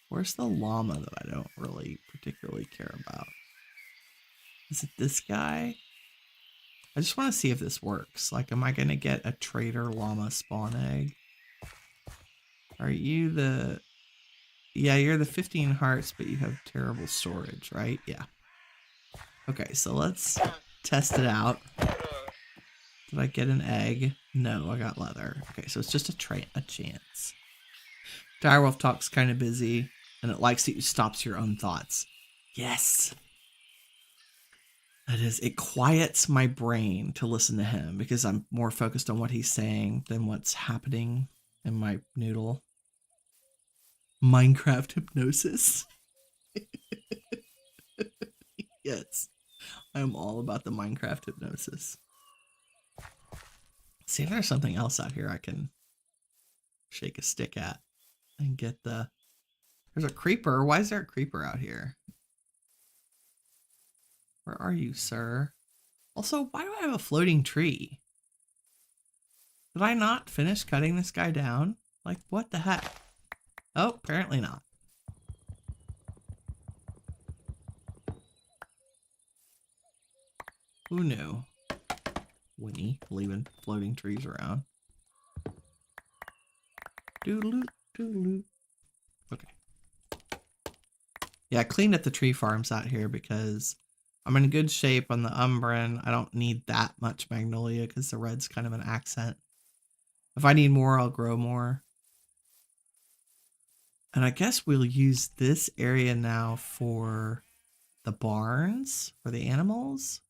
where's the llama that I don't really particularly care about? Is it this guy? I just want to see if this works. Like, am I going to get a trader llama spawn egg? Are you the... Yeah, you're the 15 hearts, but you have terrible storage, right? Yeah. Okay, so let's test it out. Did I get an egg? No, I got leather. Okay, so it's just a chance. Direwolf talks kind of busy, and it likes that you stops your own thoughts. Yes! That is, it quiets my brain to listen to him, because I'm more focused on what he's saying than what's happening in my noodle. Minecraft hypnosis. Yes, I'm all about the Minecraft hypnosis. See if there's something else out here I can shake a stick at and get the... There's a creeper. Why is there a creeper out here? Where are you, sir? Also, why do I have a floating tree? Did I not finish cutting this guy down? Like, what the heck? Oh, apparently not. Who knew? Winnie leaving floating trees around. Doodaloo, doodaloo. Okay. Yeah, I cleaned up the tree farms out here because I'm in good shape on the Umbran. I don't need that much magnolia because the red's kind of an accent. If I need more, I'll grow more. And I guess we'll use this area now for the barns for the animals.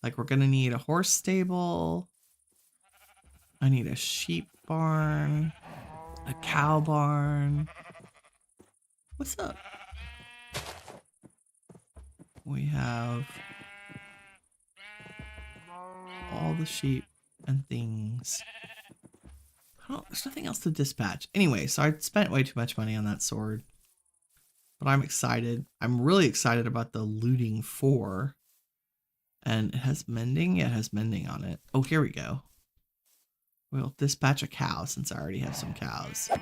Like, we're going to need a horse stable. I need a sheep barn. A cow barn. What's up? We have all the sheep and things. Oh, there's nothing else to dispatch. Anyway, so I spent way too much money on that sword. But I'm excited. I'm really excited about the looting 4. And it has mending? Yeah, it has mending on it. Oh, here we go. We'll dispatch a cow since I already have some cows. Did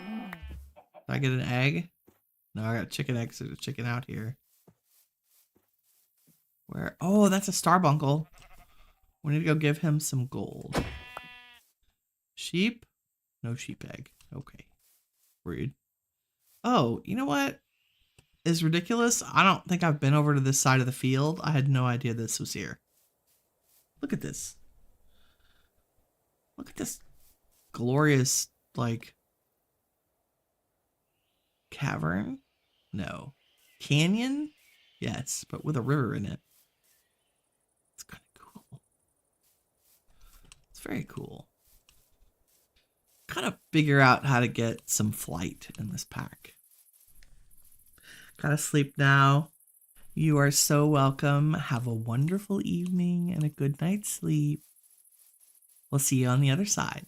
I get an egg? No, I got chicken eggs. There's a chicken out here. Where? Oh, that's a starbuncle. We need to go give him some gold. Sheep? No sheep egg. Okay. Rude. Oh, you know what is ridiculous? I don't think I've been over to this side of the field. I had no idea this was here. Look at this. Look at this glorious, like, cavern? No. Canyon? Yes, but with a river in it. It's kind of cool. It's very cool. Gotta figure out how to get some flight in this pack. Gotta sleep now. You are so welcome. Have a wonderful evening and a good night's sleep. We'll see you on the other side.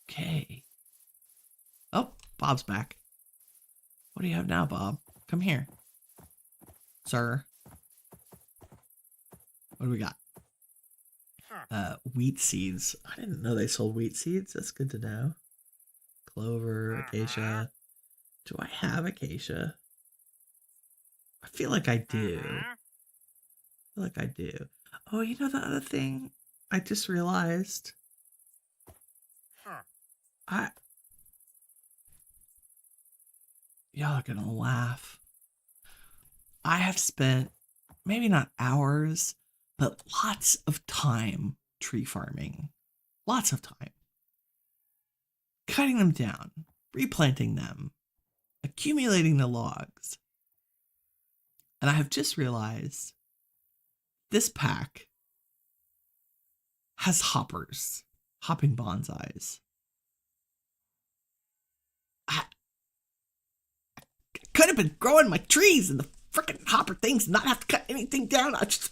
Okay. Oh, Bob's back. What do you have now, Bob? Come here. Sir. What do we got? Wheat seeds. I didn't know they sold wheat seeds. That's good to know. Clover, acacia. Do I have acacia? I feel like I do. Oh, you know the other thing I just realized? Y'all are gonna laugh. I have spent maybe not hours, but lots of time tree farming. Lots of time. Cutting them down, replanting them, accumulating the logs. And I have just realized this pack has hoppers, hopping bonsais. I could have been growing my trees in the freaking hopper things and not have to cut anything down. I just...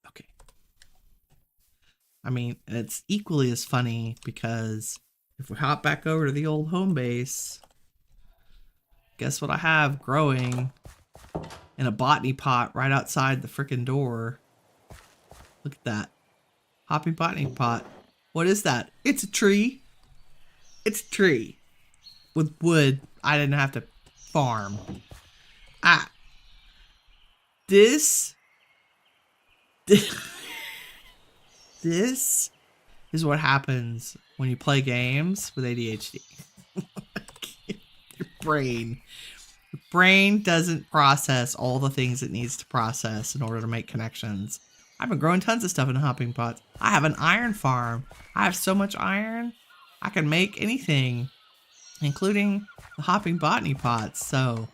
Okay. I mean, it's equally as funny because if we hop back over to the old home base, guess what I have growing in a botany pot right outside the freaking door? Look at that. Hopping botany pot. What is that? It's a tree. It's a tree. With wood I didn't have to farm. This is what happens when you play games with ADHD. Your brain doesn't process all the things it needs to process in order to make connections. I've been growing tons of stuff in hopping pots. I have an iron farm. I have so much iron, I can make anything, including the hopping botany pots. So,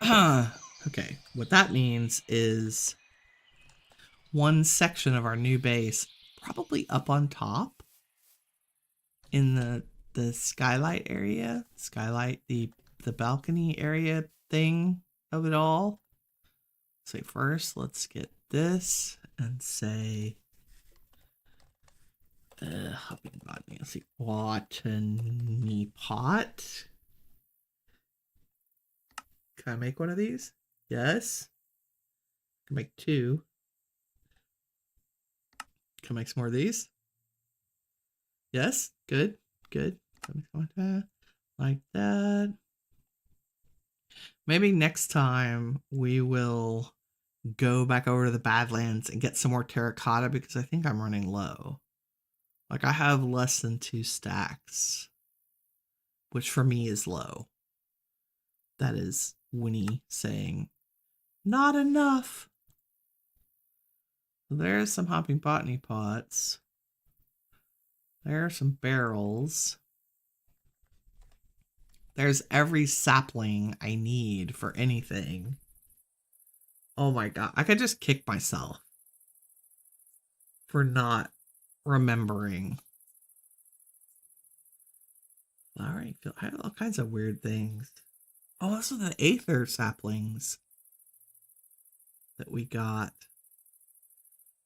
okay, what that means is one section of our new base, probably up on top in the skylight area, the balcony area thing of it all. So first, let's get this and say the hopping botany. Let's see, botany pot. Can I make one of these? Yes. I can make 2. Can I make some more of these? Yes. Good. Good. Like that. Maybe next time we will go back over to the Badlands and get some more terracotta because I think I'm running low. Like I have less than 2 stacks, which for me is low. That is Winnie saying, not enough. There's some hopping botany pots. There are some barrels. There's every sapling I need for anything. Oh my god. I could just kick myself for not remembering. Flowering field. I have all kinds of weird things. Oh, those are the aether saplings that we got.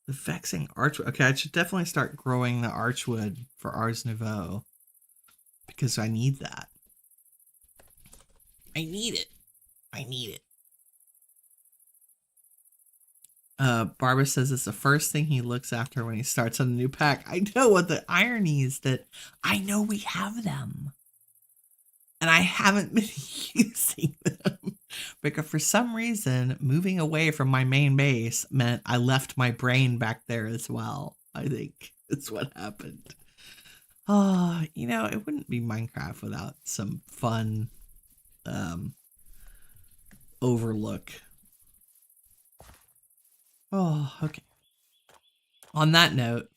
The vexing archwood. Okay, I should definitely start growing the archwood for Ars Nouveau. Because I need that. I need it. I need it. Barbara says it's the first thing he looks after when he starts on a new pack. I know what the irony is, that I know we have them. And I haven't been using them. Because for some reason, moving away from my main base meant I left my brain back there as well. I think that's what happened. Oh, you know, it wouldn't be Minecraft without some fun overlook. Oh, okay. On that note,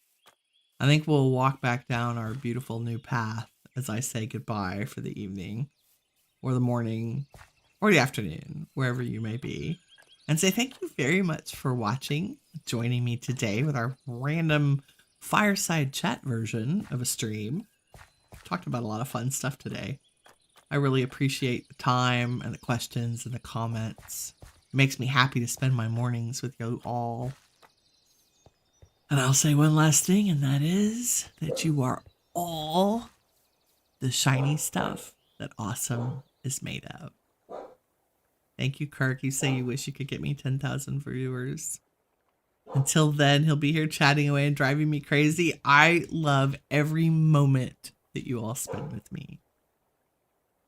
I think we'll walk back down our beautiful new path as I say goodbye for the evening, or the morning, or the afternoon, wherever you may be, and say thank you very much for watching, joining me today with our random fireside chat version of a stream. Talked about a lot of fun stuff today. I really appreciate the time and the questions and the comments. It makes me happy to spend my mornings with you all. And I'll say one last thing, and that is that you are all the shiny stuff that awesome is made of. Thank you, Kirk. You say you wish you could get me 10,000 viewers. Until then, he'll be here chatting away and driving me crazy. I love every moment that you all spend with me.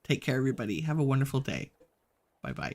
Take care, everybody. Have a wonderful day. Bye-bye.